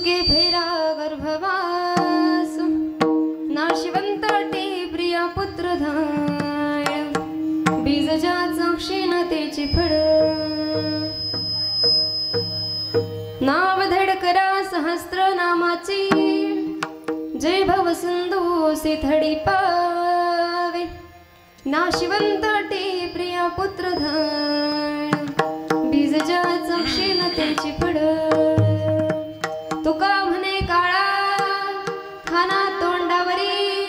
के फेरा गर्भवास नाशिवंताटे प्रिया पुत्र धाय बीजजाचा क्षीणतेची फळ नाव धडकरा सहस्त्र नामाची जय भव सिंधू सिथडी पावे नाशिवंताटे प्रिया पुत्र धाय बीजजाचा क्षीणतेची फळ तुका म्हणे काळा खाना तोंडावरी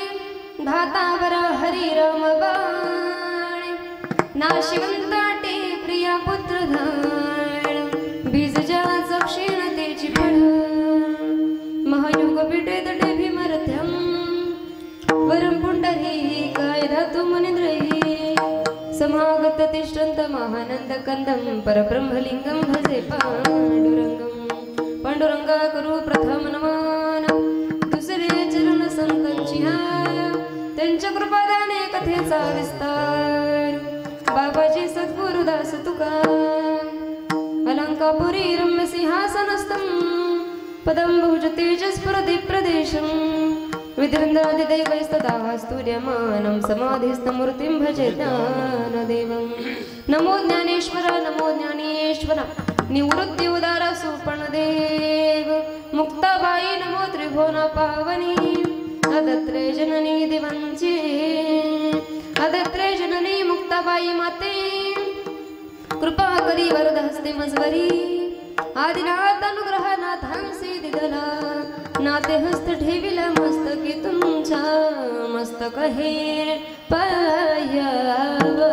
भातावर हरी राम बाणे नाशिवंताटे प्रिया पुत्र धाण बीजजाचा क्षीणतेची फळ महायुग पिटे तटे भीमरथ्यम वरम पुंडरी काय धातु मुनिद्रही समागत तिष्ठन्त महानंद कंदम परब्रह्मलिंगम भजे पांडुरंगम पांडुरंगा करू प्रथम नमन दुसरे चरण संतांची त्यांच्या कृपादाने कथेचा विस्तार बाबाजी सद्गुरुदास तुका अलंकापुरी रम्य सिंहासनस्थं पदं भुज तेजस्फुरति प्रदेशं विद्रन्द्रादिदैवैस्तदा स्तूयमानं समाधिस्थमूर्तिं भजे ज्ञानदेवं नमो ज्ञानेश्वर नमो ज्ञानेश्वर निवृत्ति उदारा सुपर्णदेव मुक्ताबाई नमो त्रिभुवन पावनी अदत्रे जननी देवांची अदत्रे जननी मुक्ताबाई माते कृपा करी वरद हस्ते मजवरी आदिनाथ अनुग्रह नाथांसी दिदला नाते हस्त ठेविला मस्तकी तुमच्या मस्तक हे पायावा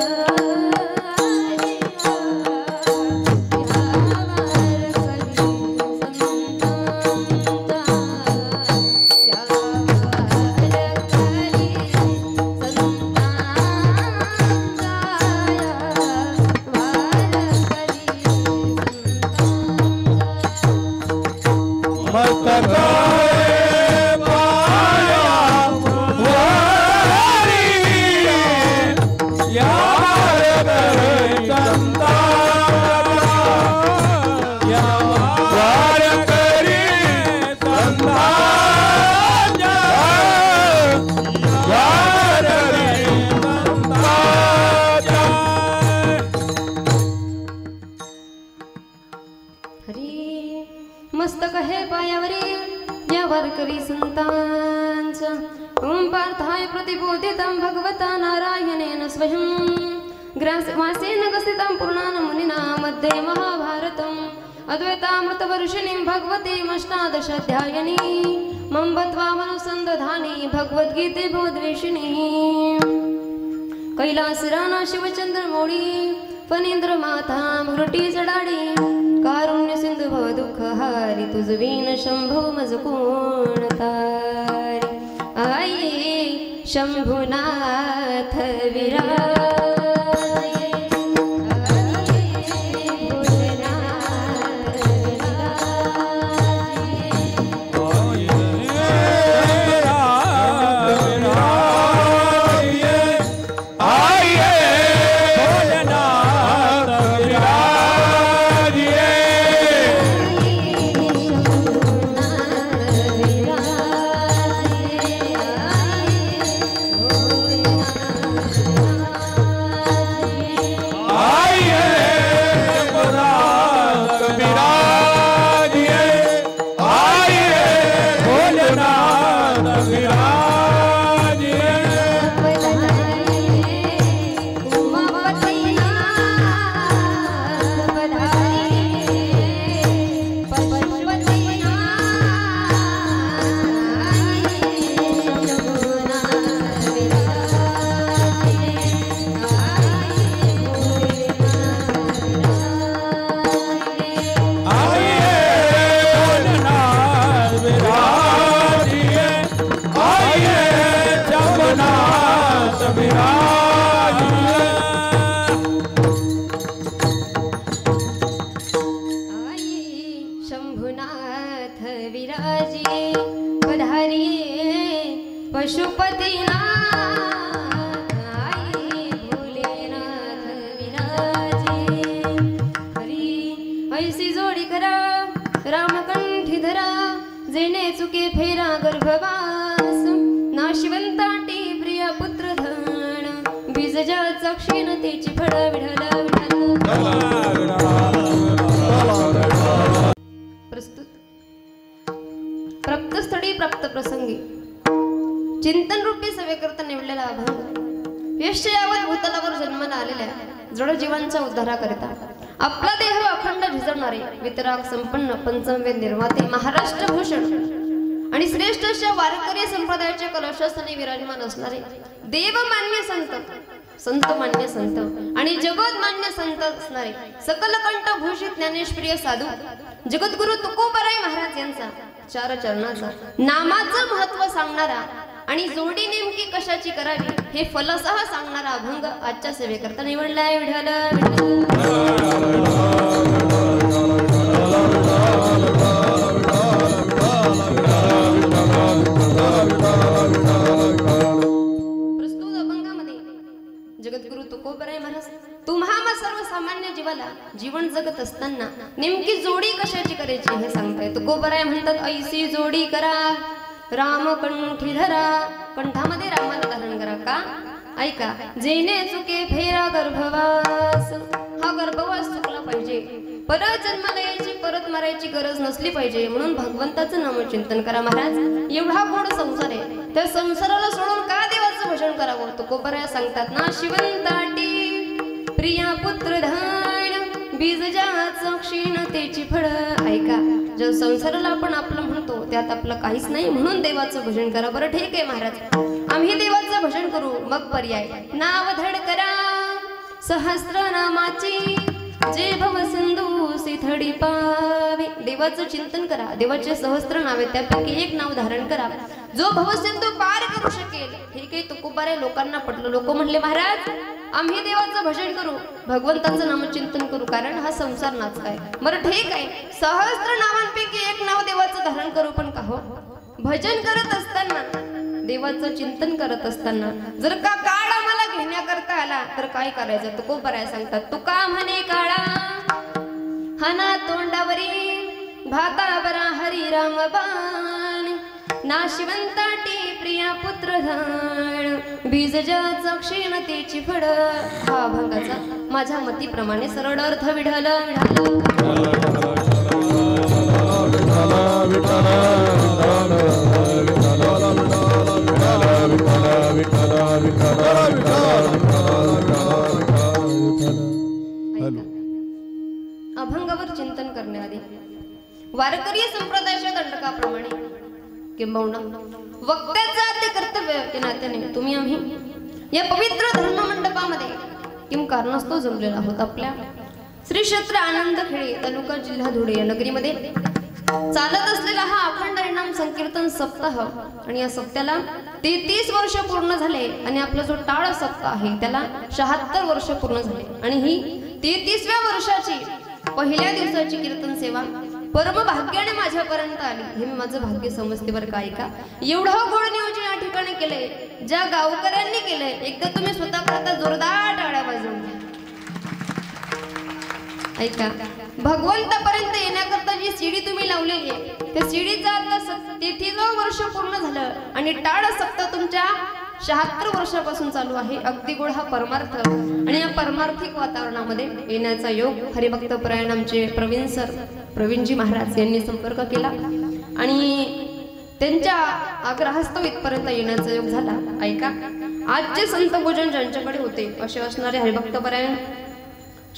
मस्तक हे पायावरी या वारकरी संतांचा ओम पार्थाय प्रतिबोधितं भगवता नारायणेन स्वयं ग्रासवासेन गसितं पुराण मुनिना मध्ये महाभारतम् अद्वैतामृतवर्षिणीं भगवतीं अष्टादशाध्यायिनी मम बत्वा मनुसंदधानी भगवद्गीते बोधवेशिनी कैलासराना शिवचंद्रमौळी फणींद्र माता मुरटी जडाडी कारुण्य सिंधु भव दुःख हारी तुझ वीण शंभो मज कोण तारी आई शंभुनाथ विराज जेणे चुके फेरा गर्भवास नाशिवंताटी प्रिय पुत्र धन बीजजाचा क्षीणतेची फळ विढला प्रस्तुत प्राप्तस्थळी प्राप्त प्रसंगी चिंतन रूपी सेवेकरता निवडलेला अभंग यश यावत भूतलावर जन्माला आलेल्या जड जीवांचा उद्धाराकरिता आपला देह अखंड झिजवणारे वितराग संपन्न पंचमवेद निर्माते महाराष्ट्र भूषण आणि श्रेष्ठ अशा वारकरी संप्रदायाच्या कलशास्थानी विराजमान असणारे देवमान्य संत मान्य संत आणि जगतमान्य संत असणारे सकलकंठ भूषित ज्ञानेश्वरीय साधू जगद्गुरु तुकोबाराय महाराज यांचा चार चरणाचा नामाचं महत्व सांगणारा आणि जोडी नेमकी कशाची करावी हे फलसह सांगणारा अभंग आजच्या सेवेकरता निवडलाय प्रस्तुत अभंगामध्ये जगद्गुरु तुकोबाराय महाराज तुम्हा सर्वसामान्य जीवाला जीवन जगत असताना नेमकी जोडी कशाची करायची हे सांगताय. तुकोबाराय म्हणतात ऐसी जोडी करा राम कंठी धरा कंठामध्ये रामाला धारण करा का ऐका जेणे चुके फेरा गर्भवास हा गर्भवास चुकला पाहिजे परत जन्माला यायची परत मारायची गरज नसली पाहिजे म्हणून भगवंताचं नामचिंतन करा. महाराज एवढा गोड संसार आहे त्या संसाराला सोडून का देवाचं भजन करावं. तुकोबाराय सांगतात ना शिवंताटी प्रिया पुत्र धन बीजजाचं क्षीणतेची फळ ऐका जो संसाराला आपण आपलं म्हणतो त्यात आपलं काहीच नाही म्हणून देवाचं भजन करा. बरं ठीक आहे महाराज आम्ही देवाचं भजन करू मग पर्याय नाव धड करा सहस्रनामाची जे भव सिंधू सिथडी पावे देवाचं चिंतन करा देवाचे सहस्त्र नावे त्यापैकी एक नाव धारण करा जो भवसिंधू पार करू शकेल. हे काही तुकोबाराय लोकांना पटलं. लोक म्हणले महाराज आम्ही देवाचं भजन करू भगवंताचं नामचिंतन करू कारण हा संसार नाच काय. बरं ठीक आहे सहस्त्र नावांपैकी एक नाव देवाचं धारण करू पण का हो भजन करत असताना देवाचं चिंतन करत असताना जर का काळ आम्हाला घेण्याकरता आला तर काय करायचं. तुकोबाराय सांगतात तुका म्हणे काळा हना तोंडावरी भाता बरा हरी राम बाण नाशिवंताटी प्रिया पुत्र धन बीजजाचं क्षीणतेची फळ. हा अभंगाचा माझ्या मतीप्रमाणे सरळ अर्थ विढाला अभंगावर चिंतन करण्याआधी वारकरी संप्रदायाच्या दंडकाप्रमाणे किंबहुना वक्त्याचं ते कर्तव्य या नात्याने तुम्ही आम्ही या पवित्र धर्म मंडपामध्ये किम कारणास्तव जमलेलो आहोत. आपल्या श्री क्षेत्र आनंदखेडे तालुका जिल्हा धुळे या नगरीमध्ये चालत असलेला हा अखंड हरिनाम संकीर्तन सप्ताह आणि या सप्त्याला 33 वर्ष पूर्ण झाले आणि आपला जो टाळ सप्ताह आहे त्याला 76 वर्ष पूर्ण झाले आणि ही 33व्या वर्षाची पहिल्या दिवसाची कीर्तन सेवा परम भाग्याने माझ्यापर्यंत आली. हे मी माझं भाग्य समजते बरं का. ऐका एवढं गोड नियोजन या ठिकाणी केलंय ज्या गावकऱ्यांनी केलंय एकदा तुम्ही स्वतः करता जोरदार टाळ्या वाजवून ऐका भगवंतापर्यंत येण्याकरता जी सीडी तुम्ही लावलेली आहे त्या सीडीचा आता 33 वर्ष पूर्ण झालं आणि टाळ सप्ताह तुमच्या 76 वर्षापासून चालू आहे. अगदी गोड हा परमार्थ आणि या परमार्थिक वातावरणामध्ये येण्याचा योग हरिभक्त परायण आमचे प्रवीणजी महाराज यांनी संपर्क केला आणि त्यांच्या आग्रहास्तव इथपर्यंत येण्याचा योग झाला. ऐका आजचे संत भोजन ज्यांच्याकडे होते असे असणारे हरिभक्त परायण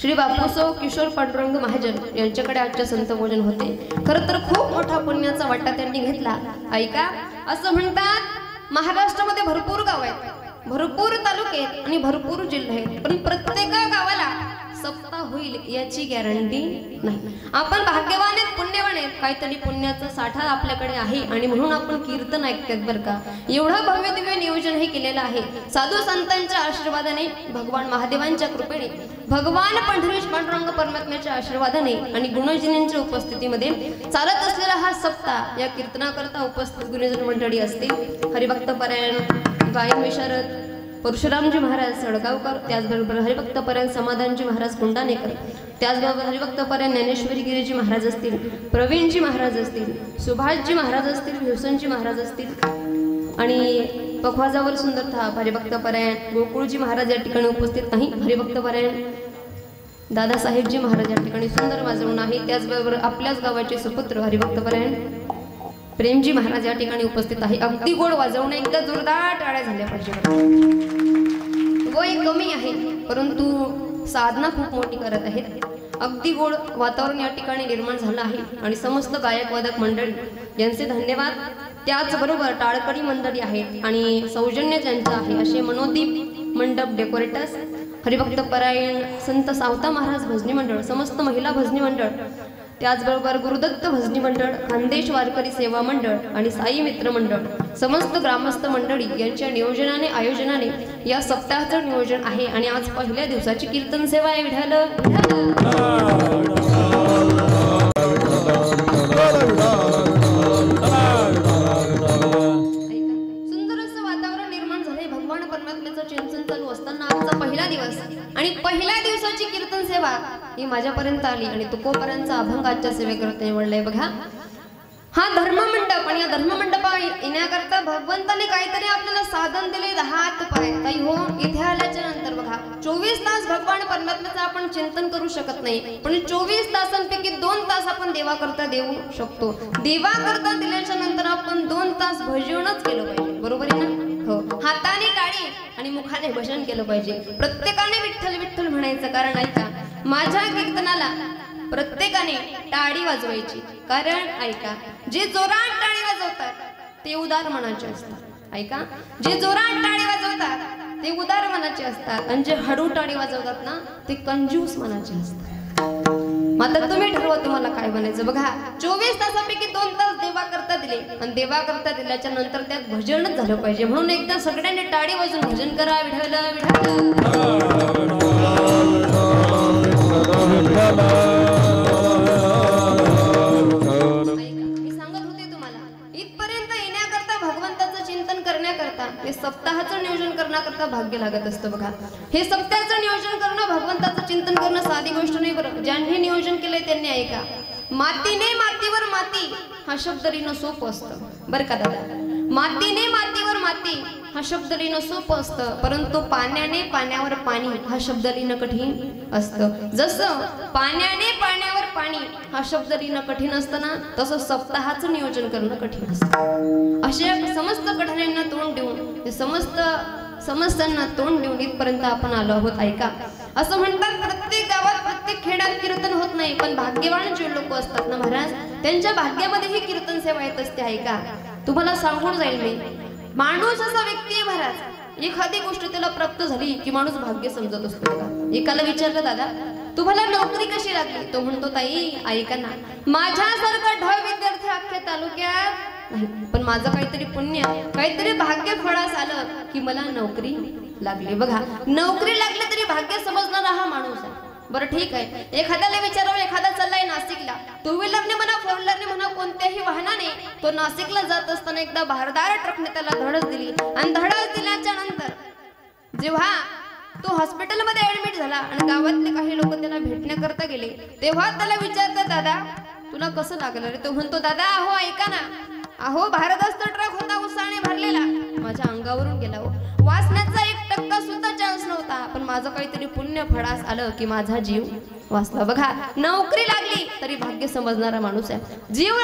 श्री बापूसो किशोर पांडुरंग महाजन यांच्याकडे आजचे संत भोजन होते. खरं तर खूप मोठा पुण्याचा वाटा त्यांनी घेतला. ऐका असं म्हणतात महाराष्ट्रामध्ये भरपूर गाव आहेत भरपूर तालुके आहेत आणि भरपूर जिल्हे आहेत पण प्रत्येक गावाला सप्ताह होईल याची गॅरंटी नाही. आपण भाग्यवान आहेत पुण्यवान आहेत काहीतरी पुण्याचा साठा आपल्याकडे आहे आणि म्हणून आपण कीर्तन ऐकतात बरं का. एवढं भव्य दिव्य नियोजन हे केलेलं आहे साधू संतांच्या आशीर्वादाने भगवान महादेवांच्या कृपेने भगवान पंढरीश पांडुरंग परमात्म्याच्या आशीर्वादाने आणि गुणजनींच्या उपस्थितीमध्ये चालत असलेला हा सप्ताह या कीर्तनाकरता उपस्थित गुणजन मंडळी असतील हरिभक्त परायण गायन विशारद परशुरामजी महाराज सडगावकर त्याचबरोबर हरिभक्त परायण समाधानजी महाराज कुंडानेकर त्याचबरोबर हरिभक्त परायण ज्ञानेश्वरी गिरीजी महाराज असतील, प्रवीणजी महाराज असतील, सुभाषजी महाराज असतील, भीवसनजी महाराज असतील आणि पखवाजावर सुंदर थाप हरिभक्त परायण गोकुळजी महाराज या ठिकाणी उपस्थित नाही. हरिभक्त परायण दादासाहेबजी महाराज या ठिकाणी सुंदर वाजवून आहे. त्याचबरोबर आपल्याच गावाचे सुपुत्र हरिभक्त परायण प्रेमजी महाराज या ठिकाणी उपस्थित आहे. अगदी गोड वाजवणं, एकदा जोरदार टाळ्या झाल्या पाहिजे. वय कमी आहे परंतु साधना खूप मोठी करत आहेत. अगदी गोड वातावरण या ठिकाणी निर्माण झालं आहे आणि समस्त गायक वादक मंडळी यांचे धन्यवाद. त्याचबरोबर टाळकडी मंडळी आहेत आणि सौजन्य ज्यांचं आहे असे मनोदीप मंडप डेकोरेटर्स, हरिभक्त परायण संत सावता महाराज भजनी मंडळ, समस्त महिला भजनी मंडळ, त्याचबरोबर गुरुदत्त भजनी मंडळ, खानदेश वारकरी सेवा मंडळ आणि साई मित्र मंडळ, समस्त ग्रामस्थ मंडळी यांच्या नियोजनाने आयोजनाने या सप्ताहाचं नियोजन आहे. आणि आज पहिल्या दिवसाची कीर्तन सेवा आहे. सुंदर असं वातावरण निर्माण झाले. भगवान परमात्म्याचं चिंतन चालू असताना आजचा पहिला दिवस आणि पहिल्या दिवसाची कीर्तन सेवा ही माझ्यापर्यंत आली आणि तुकोबारांचा अभंग आजच्या सेवेकरता निवडलाय. बघा, हा धर्ममंडप आणि या धर्ममंडपा येण्याकरता भगवंताने काहीतरी आपल्याला साधन दिले. 10 हात पाय. काही हो, इथे आल्याच्या नंतर बघा 24 तास भगवान परमात्म्याचं आपण चिंतन करू शकत नाही, पण 24 तासांपैकी 2 तास आपण देवाकरता देऊ शकतो. देवाकरता दिल्याच्या नंतर आपण 2 तास भजनच केलं पाहिजे. बरोबर आहे ना? हो, हाताने टाळी आणि मुखाने भजन केलं पाहिजे. प्रत्येकाने विठ्ठल विठ्ठल म्हणायचं. कारण ऐका, माझ्या कीर्तनाला प्रत्येकाने टाळी वाजवायची. कारण ऐका, जे जोरात टाळी वाजवतात ते उदार मनाचे असतात. ऐका, जे जोरात टाळी वाजवतात ते उदार मनाचे असतात आणि जे हळू टाळी वाजवतात ना ते कंजूस मनाचे असतात. मात्र तुम्ही ठरवा तुम्हाला काय बनायचं. बघा, 24 तासापैकी 2 तास देवा करता दिले आणि देवा करता दिल्याच्या नंतर त्यात भजनच झालं पाहिजे. म्हणून एकदा सगळ्यांनी टाळी वाजून भजन करा. विठ्ठल विठ्ठल. मी सांगत होते तुम्हाला, इथपर्यंत येण्याकरता भगवंताचं चिंतन करण्याकरता हे सप्ताहाचं नियोजन करण्याकरता भाग्य लागत असतं. बघा, हे सप्ताहाचं नियोजन करणं, भगवंताचं चिंतन करणं साधी गोष्ट नाही. बरं, ज्यांनी नियोजन केलंय त्यांनी ऐका, मातीने मातीवर माती हा शब्द लिहिणं सोपं असतं. बरं का दादा, मातीने मातीवर माती हा शब्द लिहिणं सोपं असतं, परंतु पाण्याने पाण्यावर पाणी हा शब्द लिहिणं कठीण असतं. जसं पाण्याने पाण्यावर पाणी हा शब्द लिहिणं कठीण असतं ना, तसं सप्ताहाचं नियोजन करणं कठीण असतं. अशा समस्त कठीणांना तोंड देऊन, ते समस्यांना तोंड देऊन इथपर्यंत आपण आलो आहोत. ऐका, असं म्हणतात प्रत्येक गावात प्रत्येक खेड्यात कीर्तन होत नाही, पण भाग्यवान जे लोक असतात ना महाराज, त्यांच्या भाग्यामध्ये ही कीर्तन सेवा येत असते. ऐका, तुम्हाला सांगून जाईल मी, माणूस असा व्यक्ती आहे महाराज, एखादी गोष्ट त्याला प्राप्त झाली की माणूस भाग्य समजत असतो. बघा, एकाला विचारलं, दादा तुम्हाला नोकरी कशी लागली? तो म्हणतो, ताई ऐका ना, माझ्यासारखा ढ विद्यार्थी अख्ख्या तालुक्यात नाही, पण माझं काहीतरी पुण्य, काहीतरी भाग्य फळास आलं की मला नोकरी लागली. बघा, नोकरी लागली तरी भाग्य समजणारा हा माणूस आहे. बरं ठीक आहे, एखाद्याला विचारावं, एखादा चाललाय नाशिकला, 2 व्हीलरने म्हणा, 4 व्हीलरने म्हणा, कोणत्याही वाहनाने तो नाशिकला जात असताना एकदा भारदार ट्रकने त्याला धडक दिली आणि धडक दिल्याच्या नंतर जेव्हा तो हॉस्पिटलमध्ये ऍडमिट झाला आणि गावातले काही लोक त्याला भेटण्याकरता गेले, तेव्हा त्याला विचारतात, दादा तुला कसं लागलं रे? तो म्हणतो, दादा अहो ऐका ना, अहो भारदस्त ट्रक होता उसाने भरलेला, माझ्या अंगावरून गेला. वाचण्याचा 1% सुद्धा चान्स नव्हता, पण माझं काहीतरी पुण्य फळास आलं की माझा जीव वाचला. बघा, नोकरी लागली तरी भाग्य समजणारा माणूस आहे, जीव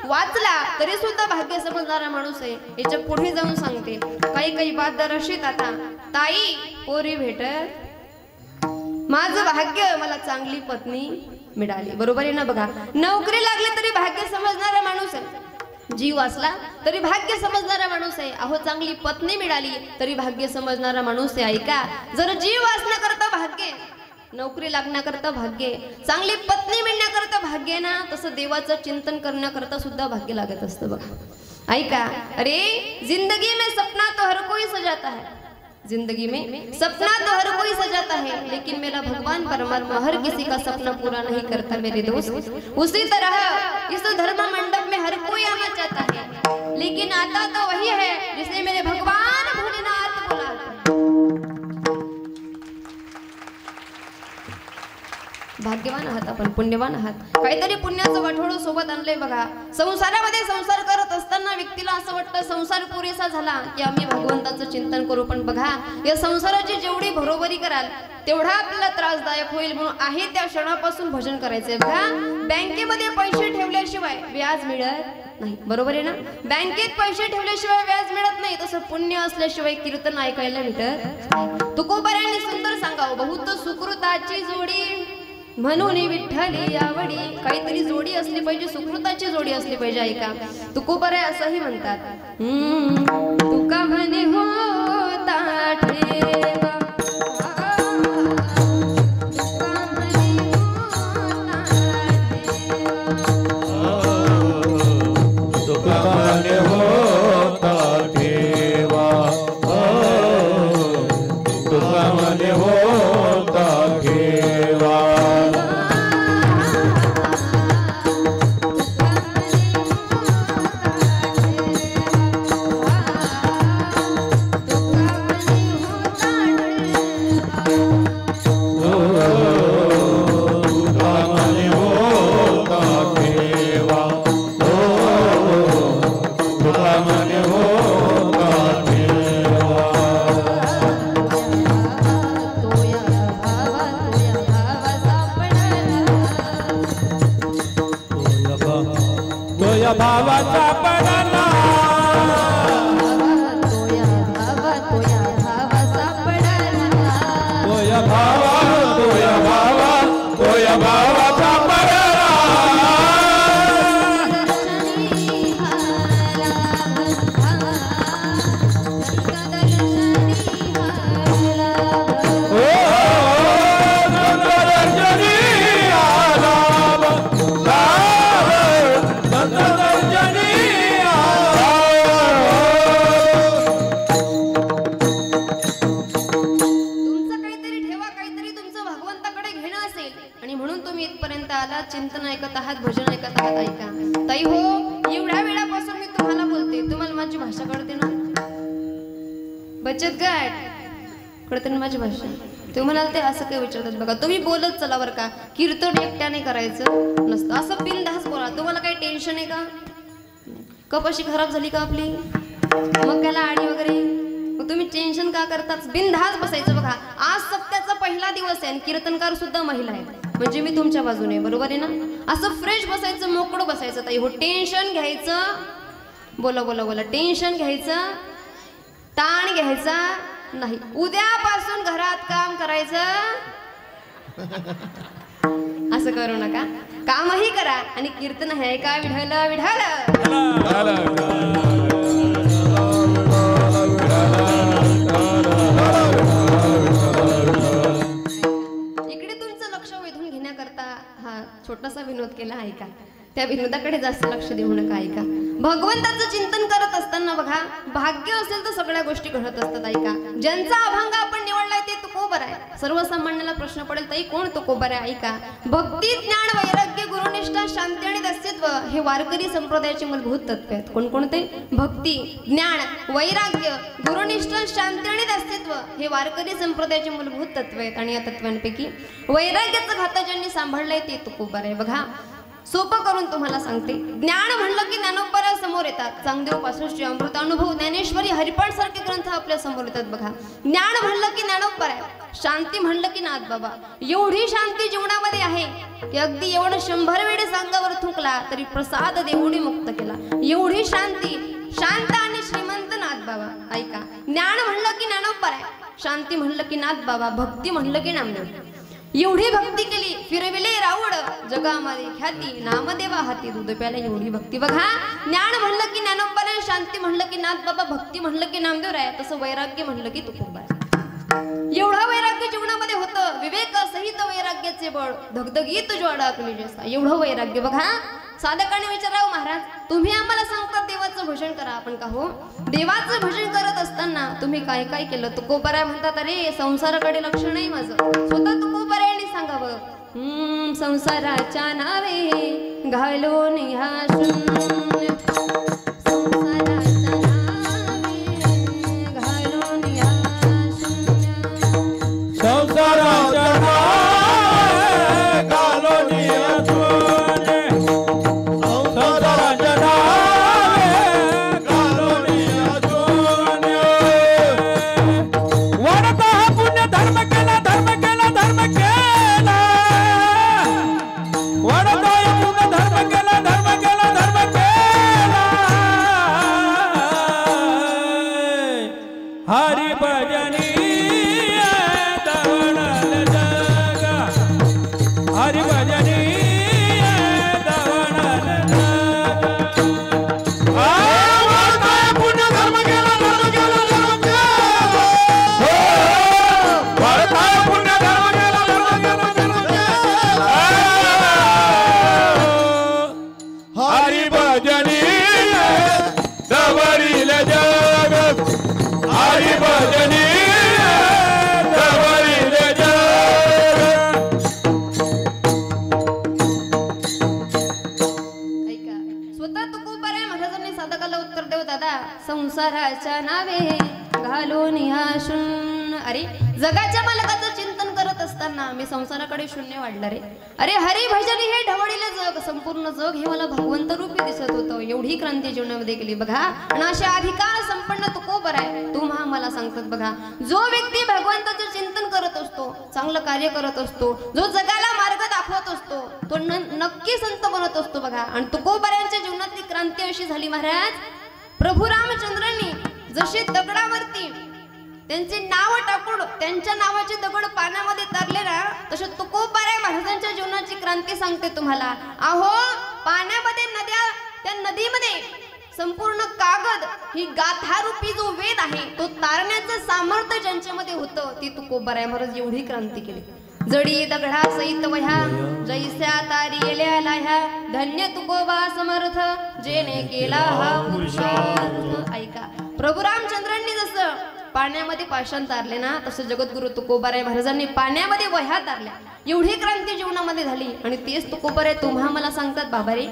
वाचला तरी सुद्धा भाग्य समजणारा माणूस आहे. याच्या पुढे जाऊन सांगते, काही बातदार अशीत आता, ताई पोरी भेटत, माझं भाग्य मला चांगली पत्नी मिळाली. बरोबर आहे ना? बघा, नोकरी लागली तरी भाग्य समजणारा माणूस आहे, जीव वाचला तरी भाग्य समजणारा माणूस आहे. अहो, चांगली पत्नी मिळाली तरी भाग्य समजणारा माणूस आहे. ऐका, जर जीव वाचण्याकरता भाग्य, नोकरी लागण्याकरता भाग्य, चांगली पत्नी मिळण्याकरता भाग्य ना, तसं देवाचं चिंतन करण्याकरता सुद्धा भाग्य लागत असतं. बघा, ऐका, अरे जिंदगी में सपना तो हर कोई सजाता है, जिंदगी में सपना तो हर कोई सजाता है, लेकिन मेरा भगवान परमात्मा हर किसी का सपना पूरा नहीं करता मेरे दोस्त. उसी तरह इस धर्म मंडप में हर कोई आना चाहता है, लेकिन आता तो वही है जिसे मेरे भगवान भोलेनाथ बुलाते हैं. भाग्यवान आहात, आपण पुण्यवान आहात. काहीतरी पुण्याचं वाठोडं सोबत आणलंय बघा. संसारामध्ये संसार करत असताना व्यक्तीला असं वाटतं संसार पुरेसा झाला की आम्ही भगवंताचं चिंतन करू. पण बघा, या संसाराची जेवढी बरोबरी कराल तेवढा आपल्याला त्रासदायक होईल. म्हणून आहे त्या क्षणापासून भजन करायचंय. बघा, बँकेमध्ये पैसे ठेवल्याशिवाय व्याज मिळत नाही, बरोबर आहे ना? बँकेत पैसे ठेवल्याशिवाय व्याज मिळत नाही, तसं पुण्य असल्याशिवाय कीर्तन ऐकायला भेटत. तुकोबाऱ्यांनी सुंदर सांगावं, बहुत सुकृताची जोडी म्हणून विठ्ठली आवडी. काहीतरी जोडी असली पाहिजे, सुकृताची जोडी असली पाहिजे. ऐका, तुकोबारे असंही म्हणतात, तुका म्हणे होता ठेवा, भावाचा पडला तोया भावाचा पडला. चिंतन ऐकत आहात, भजन ऐकत आहात. ऐका ताई हो, एवढ्या वेळापासून मी तुम्हाला बोलते, तुम्हाला माझी भाषा कळते ना? बचत गट कळते ना माझी भाषा? तुम्हाला ते असं काय विचारतात बघा, तुम्ही बोलत चला बरं का. कीर्तन एकट्याने करायचं नसतं, असं बिनधास्त बोला. तुम्हाला काही टेन्शन आहे का? कपाशी खराब झाली का आपली, मग त्याला आडी वगैरे, मग तुम्ही टेन्शन का करतात? बिनधास्त बसायचं. बघा, आज सप्त्याचा पहिला दिवस आहे आणि कीर्तनकार सुद्धा महिला आहेत, म्हणजे मी तुमच्या बाजूने, बरोबर आहे ना? असं फ्रेश बसायचं, मोकळं बसायचं. ताई हो, टेन्शन घ्यायचं, बोला बोला बोला, टेन्शन घ्यायचं, ताण घ्यायचा नाही. उद्यापासून घरात काम करायचं असं करू नका. कामही करा आणि कीर्तन आहे का विढाल विढाल. हा छोटासा विनोद केला आहे का? त्या विनोदाकडे जास्त लक्ष देऊ नका. ऐका, भगवंताचं चिंतन करत असताना बघा, भाग्य असेल तर सगळ्या गोष्टी घडत असतात. ऐका, ज्यांचा अभंग आपण निवडलाय ते तुकोबर आहे. सर्वसामान्याला प्रश्न पडेल, ताई कोण तुकोबर आहे? ऐका, भक्ती, ज्ञान, वैराग्य, गुरुनिष्ठा, शांती आणि दास्यत्व हे वारकरी संप्रदायाचे मूलभूत तत्व आहेत. कोणकोणते? भक्ती, ज्ञान, वैराग्य, गुरुनिष्ठा, शांती आणि दास्यत्व हे वारकरी संप्रदायाचे मूलभूत तत्व आहेत. आणि या तत्वांपैकी वैराग्याचं खातं ज्यांनी सांभाळलंय ते तुकोबर आहे. बघा, सोपं करून तुम्हाला सांगते, ज्ञान म्हणलं की ज्ञानोबा समोर येतात. चांगदेव पासष्टी, अमृतानुभव, ज्ञानेश्वरी, हरिपाठ सारखे ग्रंथ आपल्या समोर येतात. बघा, ज्ञान म्हणलं की ज्ञानोबा आहे, शांती म्हणलं की नाथ बाबा. एवढी शांती जीवनामध्ये आहे की अगदी एवढं 100 वेळेस अंगावर थुंकला तरी प्रसाद देऊनी मुक्त केला. एवढी शांती, शांत आणि श्रीमंत नाथ बाबा. ऐका, ज्ञान म्हणलं की ज्ञानोबा आहे, शांती म्हणलं की नाथ बाबा, भक्ती म्हणलं की नामदेव. एवढी भक्ती केली, फिरविले रावड जगामध्ये ख्याती, नामदेवा हाती दूध प्याले. एवढी भक्ती. बघा, ज्ञान म्हणलं की ज्ञानोबा आहे, शांती म्हणलं की नाथ बाबा, भक्ती म्हणलं की नामदेव आहे, तसं वैराग्य म्हणलं की तुकोबा आहे. एवढं वैराग्य जीवनामध्ये होतं, विवेक सहित वैराग्याचे बळ, धगधगीत ज्वाळा अग्नी जसा. एवढं वैराग्य. बघा, साधकाने विचारावं, महाराज तुम्ही आम्हाला सांगता देवाचं भजन करा, आपण का हो देवाचं भजन करत असताना तुम्ही काय काय केलं? तुकोबाराय म्हणतात, अरे संसाराकडे लक्ष नाही माझं. स्वतः तुकोबारायांनी सांगावं, संसाराच्या नावे घालून ह्या शून्य, संसाराच्या नावे घालून ह्या शून्य, संसाराच्या नावे हरी भजनी संसाराच्या नावे घालून ह्या शून्य. अरे जगाच्या मालकाचं चिंतन करत असताना मी संसाराकडे शून्य वाढला रे. अरे हरी भजन हे ढवळीले जग, संपूर्ण जग हे मला भगवंत रूपी दिसत होतं. एवढी क्रांती जीवनामध्ये केली बघा. आणि अशा अधिकार संपन्न तुकोबर आहे तुम्हा मला सांगतात बघा. जो व्यक्ती भगवंताचं चिंतन करत असतो, चांगलं कार्य करत असतो, जो जगाला मार्ग दाखवत असतो, तो नक्की संत बनत असतो बघा. आणि तुकोबऱ्यांच्या जीवनातली क्रांती अशी झाली महाराज, प्रभू रामचंद्रांनी जशी दगडावरती त्यांचे नाव टाकून त्यांच्या नावाचे दगड पाण्यामध्ये तरले ना, तसे तुकोबाराय महाराजांच्या जीवनाची क्रांती सांगते तुम्हाला. अहो पाण्यामध्ये नद्या, त्या नदीमध्ये संपूर्ण कागद ही गाथारूपी जो वेद आहे तो तारण्याचं सामर्थ्य ज्यांच्यामध्ये होतं, ती तुकोबाराय महाराज एवढी क्रांती केली. जडी दगडा सहित वह्या जैस्या तारी येल्या लाह्या, धन्य तुकोबा समर्थ जेने केला हा पुरुषार्थ. ऐका, प्रभू रामचंद्रांनी जसं पाण्यामध्ये पाषाण तारले ना, तसं जगद्गुरु तुकोबाराय महाराजांनी पाण्यामध्ये वह्या तारल्या. एवढी क्रांती जीवनामध्ये झाली. आणि तेच तुकोबाराय तुम्हा मला सांगतात बाबा रे,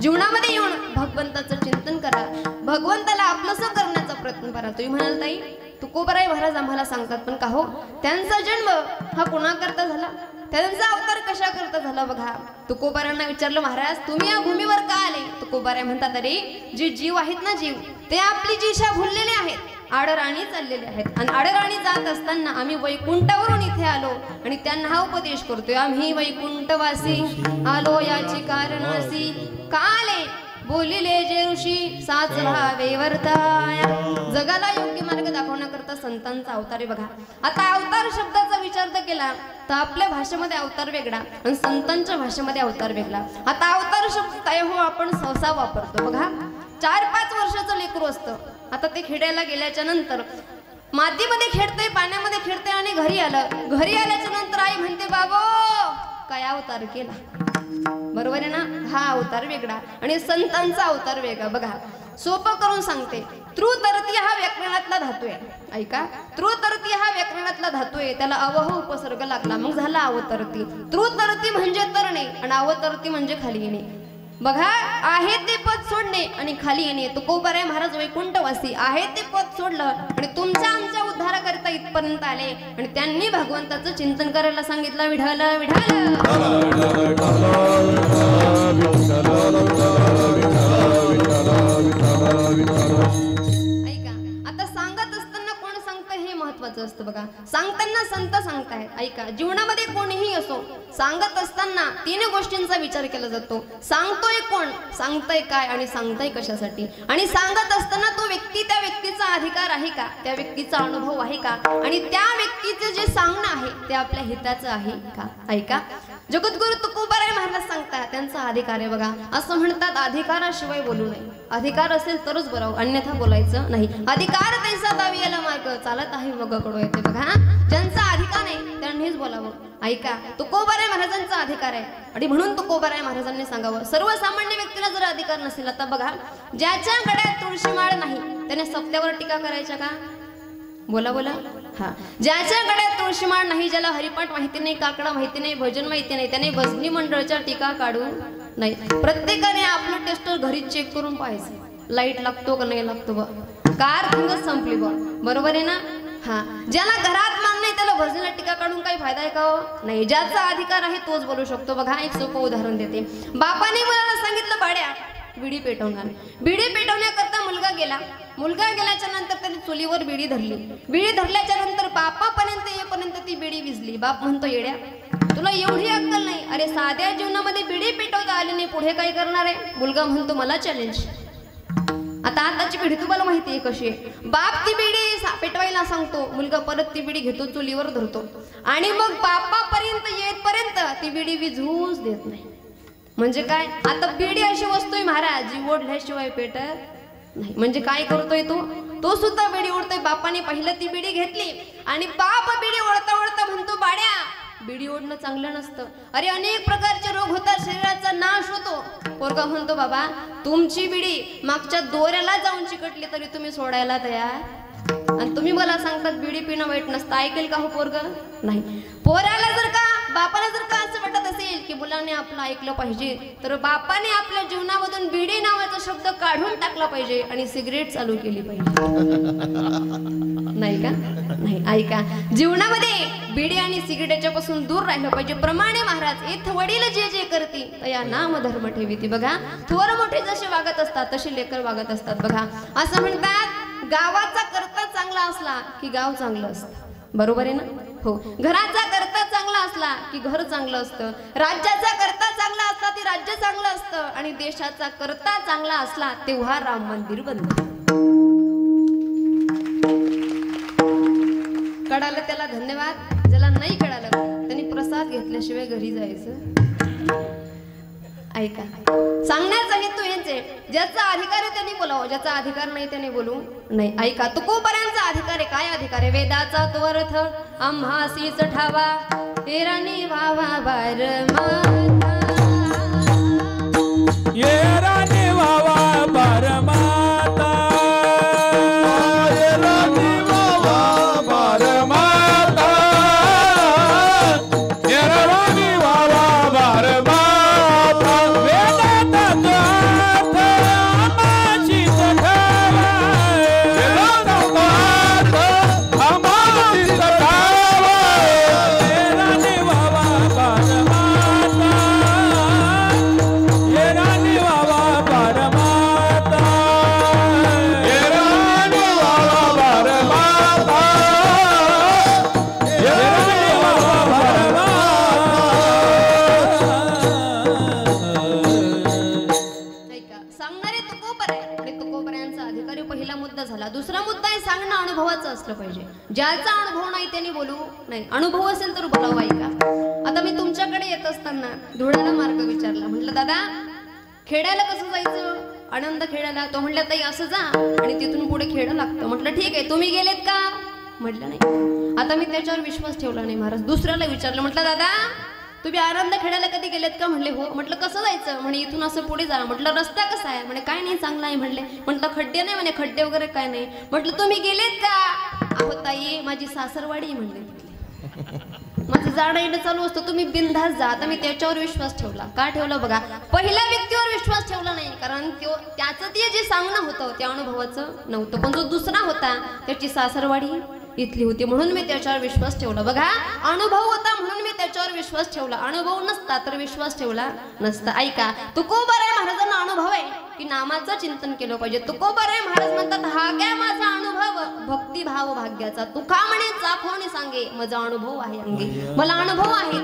जीवनामध्ये येऊन भगवंताचं चिंतन करा, भगवंताला आपलंसं करण्याचा प्रयत्न करा. तुम्ही म्हणाल ताई तुकोबाराय महाराज आम्हाला सांगतात, पण का हो त्यांचा जन्म हा कोणाकरता झाला, त्यांचा अवतार कशा करता झाला बघा. तुकोबारायांना विचारलं महाराज तुम्ही या भूमीवर का आले. तुकोबाराय म्हणतात अरे जे जीव आहेत ना, जीव ते आपली जी इच्छा भुललेले आहेत, आडराणी चाललेले आहेत. आणि आडराणी जात असताना आम्ही वैकुंठावरून इथे आलो आणि त्यांना हा उपदेश करतोय, आम्ही वैकुंठवासी आलो याची कारण अशी, काले बोलिले जे ऋषी साच व्हावे वर्ताया. जगाला योग्य मार्ग दाखवण्याकरता संतांचा अवतार आहे बघा. आता अवतार शब्दाचा विचार तर केला तर आपल्या भाषेमध्ये अवतार वेगळा आणि संतांच्या भाषेमध्ये अवतार वेगळा. आता अवतार शब्द हो आपण सहसा वापरतो बघा. 4-5 वर्षाचं लेकरू असतं, आता ते खेड्याला गेल्याच्या नंतर मातीमध्ये खेळते, पाण्यामध्ये खेळते आणि घरी आलं. घरी आल्याच्या नंतर आई म्हणते बाबो काय अवतार केला. बरोबर आहे ना. हा अवतार वेगळा आणि संतांचा अवतार वेगळा बघा. सोपं करून सांगते, तृतर्ती हा व्याकरणातला धातू आहे. ऐका, तृतर्ती हा व्याकरणातला धातू आहे, त्याला अवह उपसर्ग लागला मग झाला अवतरती. तृतर्ती म्हणजे तरणे आणि अवतरती म्हणजे खाली येणे. बघा, आहे ते पद सोडणे आणि खाली येणे. तुकोबाराय महाराज वैकुंठवासी आहे ते पद सोडलं आणि तुमच्या आमच्या उद्धाराकरिता इथपर्यंत आले आणि त्यांनी भगवंताचं चिंतन करायला सांगितलं. विठ्ठल विठ्ठल. ऐका, आता सांगत असताना कोण सांगतं हे महत्वाचं असतं बघा. सांगताना संत सांगतायत. ऐका, जीवनामध्ये कोणीही असो, सांगत असताना 3 गोष्टींचा विचार केला जातो. सांगतोय कोण, सांगतोय काय आणि सांगतोय कशासाठी. आणि सांगत असताना तो व्यक्ती, त्या व्यक्तीचा अधिकार आहे का, त्या व्यक्तीचा अनुभव आहे का, आणि त्या व्यक्तीचे जे सांगणं आहे ते आपल्या हिताचं आहे का. ऐका, जगद्गुरु तुकोबाराय महाराज सांगतात त्यांचा अधिकार आहे बघा. असं म्हणतात अधिकाराशिवाय बोलू नये. अधिकार असेल तरच बोलावं, अन्यथा बोलायचं नाही. अधिकार तैसा दावी याला मार्ग चालत आहे मग कडू येते बघा. ज्यांचा अधिकार नाही त्यांनीच बोलावं. ऐका, तुकोबाराय महाराजांचा अधिकार आहे आणि म्हणून तुकोबाराय महाराजांनी सांगावं. सर्वसामान्य व्यक्तीला जर अधिकार नसेल, आता बघा ज्याच्या गळ्यात तुळशीमाळ नाही त्याने सत्यावर टीका करायच्या का. बोला बोला. हा, ज्याच्या गळ्यात तुळशीमाळ नाही, ज्याला हरिपाठ माहिती नाही, काकडा माहिती नाही, भजन माहिती नाही, त्याने भजनी मंडळाच्या टीका काढू नाही. प्रत्येकाने आपलं टेस्टर घरी चेक करून पाहायचं, लाईट लागतो का नाही लागतो बा, कार थंगच संपली बा. बरोबर आहे ना. हा, ज्याला घरात मान नाही त्याला भजनीला टीका काढून काही फायदा आहे का हो. नाही, ज्याचा अधिकार आहे तोच बोलू शकतो बघा. एक सोपं उदाहरण देते. बापाने मुलाला सांगितलं बाड्या बिडी पेटवणार. बिडी पेटवण्याकरता मुलगा गेला. मुलगा गेल्याच्या नंतर त्याने चुलीवर बिडी धरली. बिडी धरल्याच्या नंतर बापापर्यंत येईपर्यंत ती बिडी विजली. बाप म्हणतो येड्या तुला एवढी अक्कल नाही. अरे साध्या जीवनामध्ये बिडी पेटवता आली नाही, पुढे काय करणार आहे. मुलगा म्हणतो मला चॅलेंज. आता आताची पिढी तुम्हाला माहिती आहे कशी आहे. बाप ती बिडी पेटवायला सांगतो, मुलगा परत ती बिडी घेतो, चुलीवर धरतो आणि मग बापापर्यंत येतपर्यंत ती बिडी विझवूच देत नाही. म्हणजे काय, आता बिडी अशी वस्तू आहे महाराज जी ओढल्याशिवाय पेटत नाही. म्हणजे काय करतोय तो सुद्धा बिडी ओढतोय. बापाने पहिलं ती बिडी घेतली आणि बाप बिडी ओढता ओढता म्हणतो, बाड्या बिडी ओढणं चांगलं नसतं. अरे अनेक प्रकारचे रोग होतात, शरीराचा नाश होतो. पोरगा म्हणतो, बाबा तुमची बिडी मागच्या दोऱ्याला जाऊन चिकटली तरी तुम्ही सोडायला तयार, आणि तुम्ही मला सांगतात बिडी पिणं वाईट नसतं. ऐकेल का हो पोरग? नाही. पोराला जर का बापाला जर का असं वाटत असेल की मुलाने आपलं ऐकलं पाहिजे, तर बापाने आपल्या जीवनामधून बिडी नावाचा शब्द काढून टाकला पाहिजे आणि सिगरेट चालू केली पाहिजे. नाही का? नाही. ऐका, जीवनामध्ये बिडी आणि सिगरेटच्या पासून दूर राहिलं पाहिजे. प्रमाणे महाराज इथ वडील जे जे करती तया नाम धर्म ठेवीती. बघा, थोर मोठे जसे वागत असतात तसे लेकर वागत असतात. बघा, असं म्हणतात गावाचा कर्ता चांगला असला की गाव चांगलं असतं. बरोबर आहे ना? हो. घराचा कर्ता चांगला असला की घर चांगलं असतं. राज्याचा कर्ता चांगला असला की राज्य चांगलं असतं. आणि देशाचा कर्ता चांगला असला तेव्हा राम मंदिर बनतं. कळालं त्याला धन्यवाद. ज्याला नाही कळालं त्यांनी प्रसाद घेतल्याशिवाय घरी जायचं. ऐका, सांगण्याचा हेतू हेच आहे, ज्याचा अधिकार आहे त्यांनी बोलावं, ज्याचा अधिकार नाही त्याने बोलू नाही. ऐका, तुकोपर्यंतचा अधिकार आहे. काय अधिकार आहे? वेदाचा तो अर्थ आम्हासीच ठावा, हेरानी व्हावा बार माता, येरानी व्हावा बार माता, येरानी व्हावा बार माता, येरानी व्हावा बार माता. ज्याचा अनुभव नाही त्यांनी बोलू नाही. अनुभव असेल तर बोलावं. ऐका, आता मी तुमच्याकडे येत असताना धुळ्याला मार्ग विचारला. म्हटलं दादा खेड्याला कसं जायचं? आनंद खेड्याला. तो म्हटलं ताई असं जा आणि तिथून पुढे खेड लागतं. म्हटलं ठीक आहे, तुम्ही गेलेत का? म्हटलं नाही. आता मी त्याच्यावर विश्वास ठेवला नाही महाराज. दुसऱ्याला विचारलं, म्हटलं दादा तुम्ही आनंद खेड्याला कधी गेलेत का? म्हणले हो. म्हटलं कसं जायचं? म्हणे इथून असं पुढे जा. म्हटलं रस्ता कसा आहे? म्हणे काय नाही, चांगला आहे. म्हणले. म्हटलं खड्डे नाही? म्हणे खड्डे वगैरे काय नाही. म्हटलं तुम्ही गेलेत का? अहो ताई माझी सासरवाडी म्हणले. माझं जाणं येणं चालू असतं, तुम्ही बिनधास्त जा. आता मी त्याच्यावर विश्वास ठेवला. का ठेवला? बघा, पहिल्या व्यक्तीवर विश्वास ठेवला नाही, कारण त्याचं ते जे सांगणं होतं त्या अनुभवाचं नव्हतं. पण जो दुसरा होता त्याची सासरवाडी इथली होती, म्हणून मी त्याच्यावर विश्वास ठेवला. बघा, अनुभव होता म्हणून मी त्याच्यावर विश्वास ठेवला. अनुभव नसता तर विश्वास ठेवला नसता. ऐका, तुकोबाराय महाराजांना अनुभव आहे की नामाचं चिंतन केलं पाहिजे. तुकोबाराय महाराज म्हणतात, हा काय माझा अनुभव भक्तिभाव भाग्याचा, तुका म्हणे चाखवणे सांगे माझा अनुभव आहे अंगे. मला अनुभव आहे,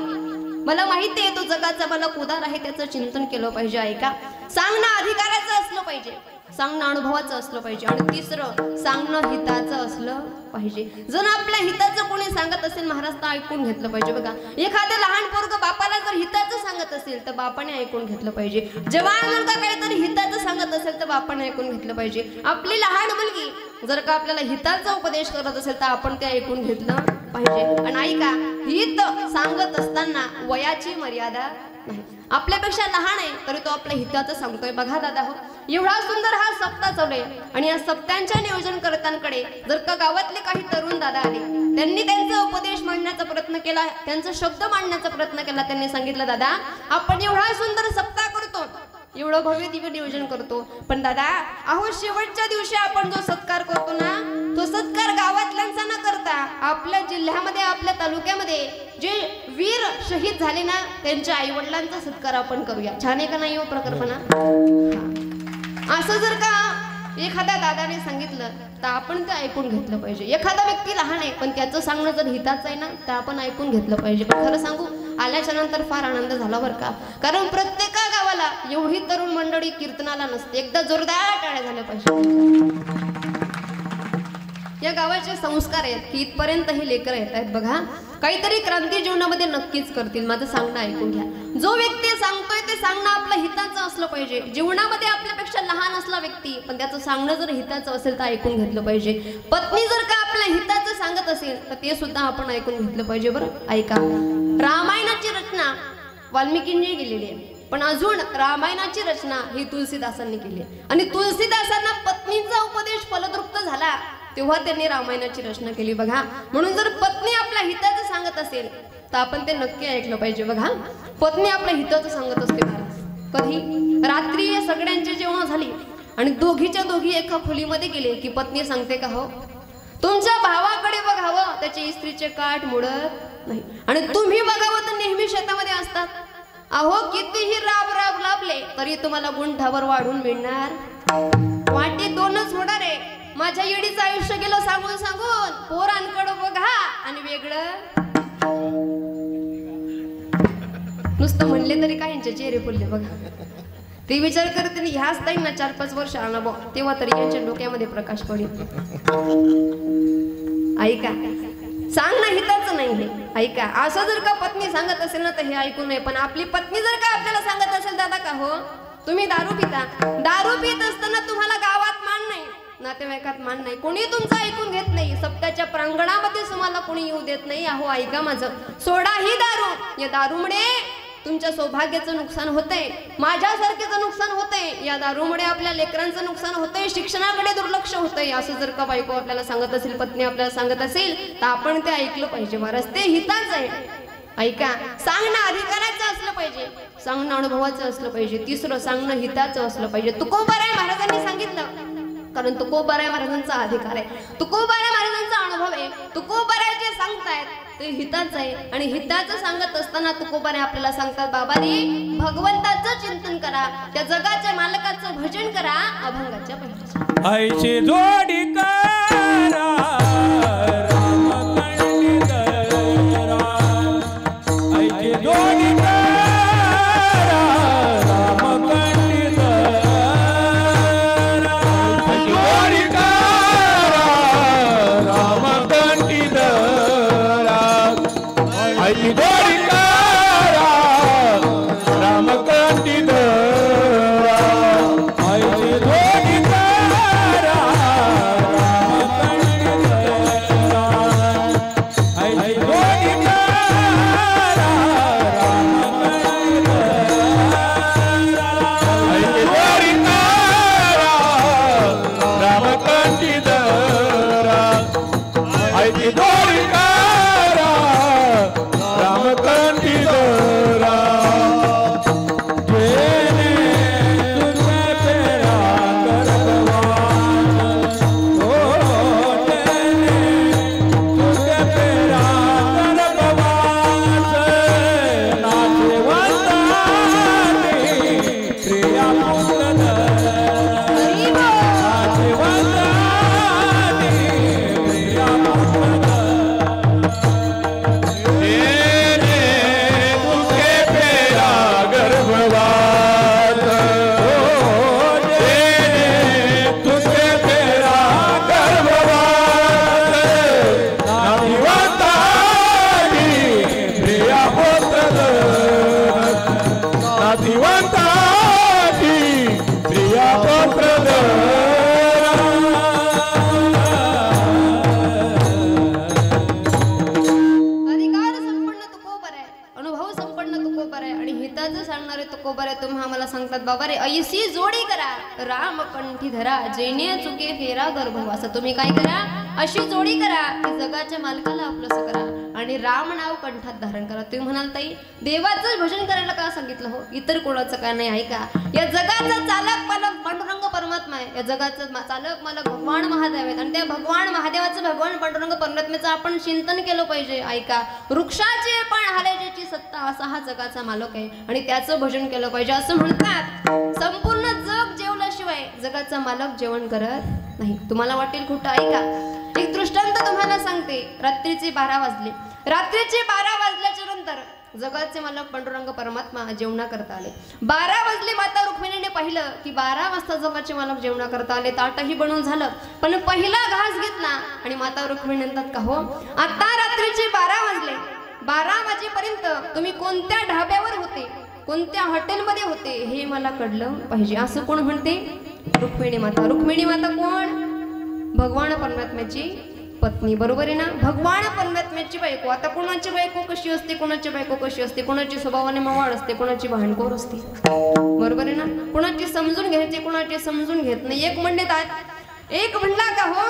मला माहिती आहे तो जगाचा मला उदार आहे, त्याचं चिंतन केलं पाहिजे. ऐका, सांगणं अधिकाराचं असलं पाहिजे, सांगणं अनुभवाचं असलं पाहिजे. आणि तिसरं, सांगणं हिताचं असलं पाहिजे. जर आपल्या हिताचं कोणी सांगत असेल महाराज तर ऐकून घेतलं पाहिजे. बघा, एखादं लहान पोरगं बापाला जर हिताचं सांगत असेल तर बापाने ऐकून घेतलं पाहिजे. जवान मुलगा काहीतरी हिताचं सांगत असेल तर बापाने ऐकून घेतलं पाहिजे. आपली लहान मुलगी जर का आपल्याला हिताचा उपदेश करत असेल तर आपण ते ऐकून घेतलं पाहिजे. आणि ऐका, हित सांगत असताना वयाची मर्यादा नाही. आपल्यापेक्षा लहान आहे तरी तो आपल्या हिताचं सांगतोय. बघा दादा हो, एवढा सुंदर हा सप्ताह चालू आहे आणि या सप्त्यांच्या नियोजनकर्त्यांकडे जर का गावातले काही तरुण दादा आले, त्यांनी त्यांचा उपदेश मांडण्याचा प्रयत्न केला, त्यांचा शब्द मांडण्याचा प्रयत्न केला. त्यांनी सांगितलं, दादा आपण एवढा सुंदर सप्ताह करतो, एवढं भव्य दिव्य नियोजन करतो, पण दादा अहो शेवटच्या दिवशी आपण जो सत्कार करतो ना, तो सत्कार गावातल्यांचा न करता आपल्या जिल्ह्यामध्ये आपल्या तालुक्यामध्ये जे वीर शहीद झाले ना त्यांच्या आई वडिलांचा सत्कार आपण करूया. छान आहे का नाही हो प्रकल्पना? असं जर का एखाद्या दादाने सांगितलं तर आपण ते ऐकून घेतलं पाहिजे. एखादा व्यक्ती लहान आहे पण त्याचं सांगणं जर हिताचं आहे ना तर आपण ऐकून घेतलं पाहिजे. पण खरं सांगू, आल्याच्या नंतर फार आनंद झाला बरं का, कारण प्रत्येका गावाला एवढी तरुण मंडळी कीर्तनाला नसते. एकदा जोरदार टाळ्या झाल्या पाहिजे. या गावाचे संस्कार आहेत की इथपर्यंत हे लेकर येत आहेत बघा. काहीतरी क्रांती जीवनामध्ये नक्कीच करतील. माझं सांगणं ऐकून घ्या. जो व्यक्ती सांगतोय ते सांगणं आपलं हिताचं असलं पाहिजे. जीवनामध्ये आपल्यापेक्षा लहान असला व्यक्ती पण त्याचं सांगणं जर हिताचं असेल तर ऐकून घेतलं पाहिजे. पत्नी जर का आपल्या हिताचं सांगत असेल तर ते सुद्धा आपण ऐकून घेतलं पाहिजे. बरं ऐका, रामायणाची रचना वाल्मिकींनी केलेली आहे पण अजून रामायणाची रचना ही तुलसीदासांनी केली आहे. आणि तुलसीदासांना पत्नीचा उपदेश फलद्रुप्त झाला तेव्हा त्यांनी रामायणाची रचना केली बघा. म्हणून जर पत्नी आपल्या हिताचं सांगत असेल तर आपण ते नक्की ऐकलं पाहिजे. बघा, पत्नी आपल्या हिताचं सांगत असते महाराज. कधी रात्री सगळ्यांची जेवण झाली आणि दोघीच्या दोघी एका खोलीमध्ये गेले की पत्नी सांगते का हो तुमच्या भावाकडे बघावं त्याचे इस्त्रीचे काठ मोडत नाही आणि तुम्ही बघावं तर नेहमी शेतामध्ये असतात. अहो कितीही राब राब लाभले तरी तुम्हाला गुंठावर वाढून मिळणार वाटी दोनच होणार आहे. माझ्या येडीचं आयुष्य गेलं सांगून सांगून पोरांकडं बघा आणि वेगळं नुसतं म्हणले तरी काय यांचे चेहरे फुलले बघा. ते विचार करत त्यांनी ह्याच ताई ना 4-5 वर्ष अनुभव तेव्हा तरी यांच्या डोक्यामध्ये प्रकाश पडेल. ऐका, सांगणं हिताचं नाही हे. ऐका, असं जर का पत्नी सांगत असेल ना तर हे ऐकू नये. पण आपली पत्नी जर का आपल्याला सांगत असेल दादा का हो तुम्ही दारू पिता, दारू पित असताना तुम्हाला गावात मान नाही, नातेवाईकात मान नाही, कोणी तुमचं ऐकून घेत नाही, सप्त्याच्या प्रांगणामध्ये तुम्हाला कोणी येऊ देत नाही. अहो ऐका माझं, सोडा ही दारू. या दारूमुळे तुमच्या सौभाग्याचं नुकसान होतंय, माझ्यासारखेचं नुकसान होतंय, या दारूमुळे आपल्या लेकरांचं नुकसान होतंय, शिक्षणाकडे दुर्लक्ष होतंय. असं जर का बायको आपल्याला सांगत असेल, पत्नी आपल्याला सांगत असेल तर आपण ते ऐकलं पाहिजे. महाराज ते हिताचं आहे. ऐका, सांगणं अधिकाराचं असलं पाहिजे, सांगणं अनुभवाचं असलं पाहिजे. तिसरं सांगणं हिताचं असलं पाहिजे. तुकोबाराय महाराजांनी सांगितलं कारण तुकोबाराय महाराजांचा अधिकार आहे, तुकोबाराय महाराजांचा अनुभव आहे. तुकोबाराय जे सांगतायत ते हिताचं आहे आणि हिताचं सांगत असताना तुकोबाराय आपल्याला सांगतात बाबारी भगवंताचं चिंतन करा, त्या जगाच्या मालकाचं भजन करा, अभंगाच्या भजनाचं आईची जोडी करा बाबा रे ऐसी जोडी करा राम कंठी धरा जेणे चुके फेरा गर्भ. असं तुम्ही काय करा, अशी जोडी करा की जगाच्या मालकाला आपलंसं करा आणि राम नाव कंठात धारण करा. तुम्ही म्हणाल ताई देवाचं भजन करायला का सांगितलं हो, इतर कोणाचं काय नाही. ऐका, या जगाचा चालक मालक पांडुरंग परमात्मा आहे, या जगाचं चालक मालक भगवान महादेव आहेत आणि त्या भगवान महादेवाचं भगवान पांडुरंग परमात्म्याचं आपण चिंतन केलं पाहिजे. ऐका, वृक्षाची पण हालेजेची सत्ता असा हा जगाचा मालक आहे आणि त्याचं भजन केलं पाहिजे. असं म्हणतात संपूर्ण जग जेवल्याशिवाय जगाचा मालक जेवण करत नाही. तुम्हाला वाटेल खोटं, ऐका एक दृष्टांत तुम्हाला सांगते. रात्रीचे 12 वाजले. रात्रीचे 12 वाजल्याच्या नंतर जगाचे मालक पांडुरंग परमात्मा जेवणा करता आले. 12 वाजले. माता रुक्मिणीने पाहिलं की 12 वाजता जगाचे मालक जेवणा करता आले. ताटही बनवून झालं, पण पहिला घास घेतला आणि माता रुक्मिणी म्हणतात का हो, आता रात्रीचे 12 वाजले. 12 वाजेपर्यंत तुम्ही कोणत्या ढाब्यावर होते, कोणत्या हॉटेलमध्ये होते हे मला कळलं पाहिजे. असं कोण म्हणते? रुक्मिणी माता. रुक्मिणी माता कोण? भगवान परमात्म्याची पत्नी, बरोबर आहे ना. भगवान परमात्म्याची बायको. आता कोणाची बायको कशी असते, कोणाची बायको कशी असते, कोणाची स्वभावाने मवाळ असते, कोणाची भांडखोर असते, बरोबर आहे ना. कोणाची समजून घ्यायची, कोणाची समजून घेत नाही. एक म्हणला का हो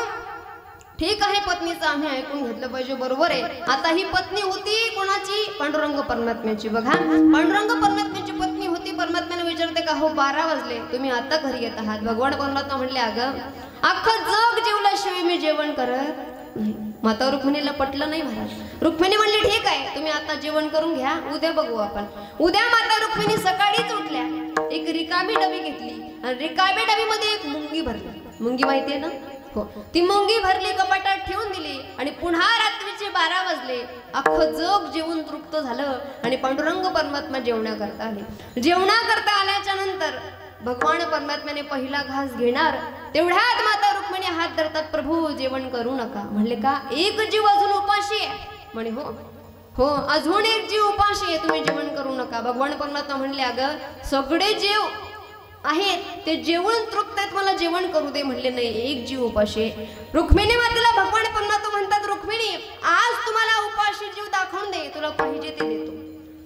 ठीक आहे, पत्नीचं आम्ही ऐकून घेतलं पाहिजे, बरोबर आहे. आता ही पत्नी होती कोणाची? पांडुरंग परमात्म्याची. बघा, पांडुरंग परमात्म्याची पत्नी होती. परमात्म्याने विचारते का हो 12 वाजले, तुम्ही आता घरी येत आहात. भगवान परमात्मा म्हणले अगं अख्खं जग जेवल्याशिवाय मी जेवण करत नाही. माता रुक्मिणीला पटलं नाही महाराज. रुक्मिणी म्हणली ठीक आहे, तुम्ही आता जेवण करून घ्या, उद्या बघू आपण. उद्या माता रुक्मिणी सकाळीच उठल्या, एक रिकामी डबी घेतली आणि रिकामी डबीमध्ये एक मुंगी भरली. मुंगी माहिती आहे ना? हो. ती मुंगी भरली, कपाटात ठेवून दिली आणि पुन्हा रात्रीचे 12 वाजले. अख्खं जग जेवून तृप्त झालं आणि पांडुरंग परमात्मा जेवणा करता आले. जेवणा करता आल्याच्या नंतर भगवान परमात्म्याने पहिला घास घेणार तेवढ्यात माता रुक्मिणी हात धरतात, प्रभू जेवण करू नका. म्हणले का? एक जीव अजून उपाशी आहे. म्हणे हो हो, अजून एक जीव उपाशी आहे, तुम्ही जेवण करू नका. भगवान परमात्मा म्हणले अगं सगळे जीव आहेत ते जेवण तृप्त आहेत, मला जेवण करू दे. म्हणले नाही, एक जीव उपाशी आहे. रुक्मिणी मातेला भगवान परमात्मा म्हणतात, रुक्मिणी आज तुम्हाला उपाशी जीव दाखवून दे, तुला पाहिजे ते देतो.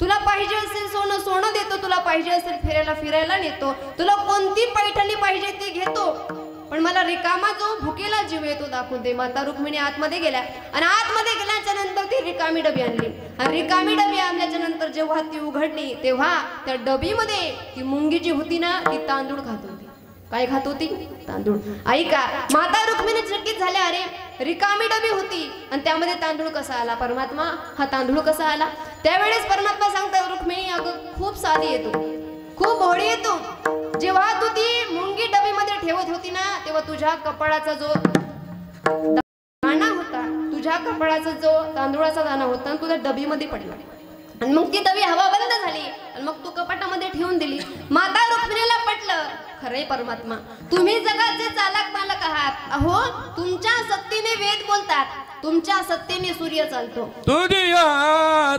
तुला पाहिजे असेल सोनं सोनं देतो, तुला पाहिजे असेल फिरायला नेतो, तुला कोणती पैठणी पाहिजे ती घेतो, पण मला रिकामा जो भुकेला जीव येतो दाखवून दे. माता रुक्मिणी आतमध्ये गेल्या आणि आतमध्ये गेल्याच्या नंतर ती रिकामी डबी आणली आणि रिकामी डबी आणल्याच्या नंतर जेव्हा ती उघडली तेव्हा त्या डबीमध्ये ती मुंगी जी होती ना ती तांदूळ खात होती. काय खात होती? तांदूळ. ऐका, माता रुक्मिणी चकित झाल्या, अरे रिकामी डबी होती आणि त्यामध्ये तांदूळ कसा आला? परमात्मा हा तांदूळ कसा आला? त्यावेळेस परमात्मा सांगतात, रुक्मिणी अगं खूप साधी येतो, खूप भोळी येतो. जेव्हा तू ती मुंगी डबीमध्ये ठेवत होती ना तेव्हा तुझ्या कपाळाचा जो दाणा होता, तुझ्या कपाळाचा जो तांदूळाचा दाणा होता तुझ्या डबीमध्ये पडला आणि मग ती डबी हवा बंद झाली आणि मग तू कपाटामध्ये ठेवून दिली. माता रुक्मिणीला पटलं, खरे परमात्मा तुम्ही जगाचे चालक मालक आहात. अहो तुमच्या सत्तेने वेद बोलतात, तुमच्या सत्तेने सूर्य चालतो. तुझ्या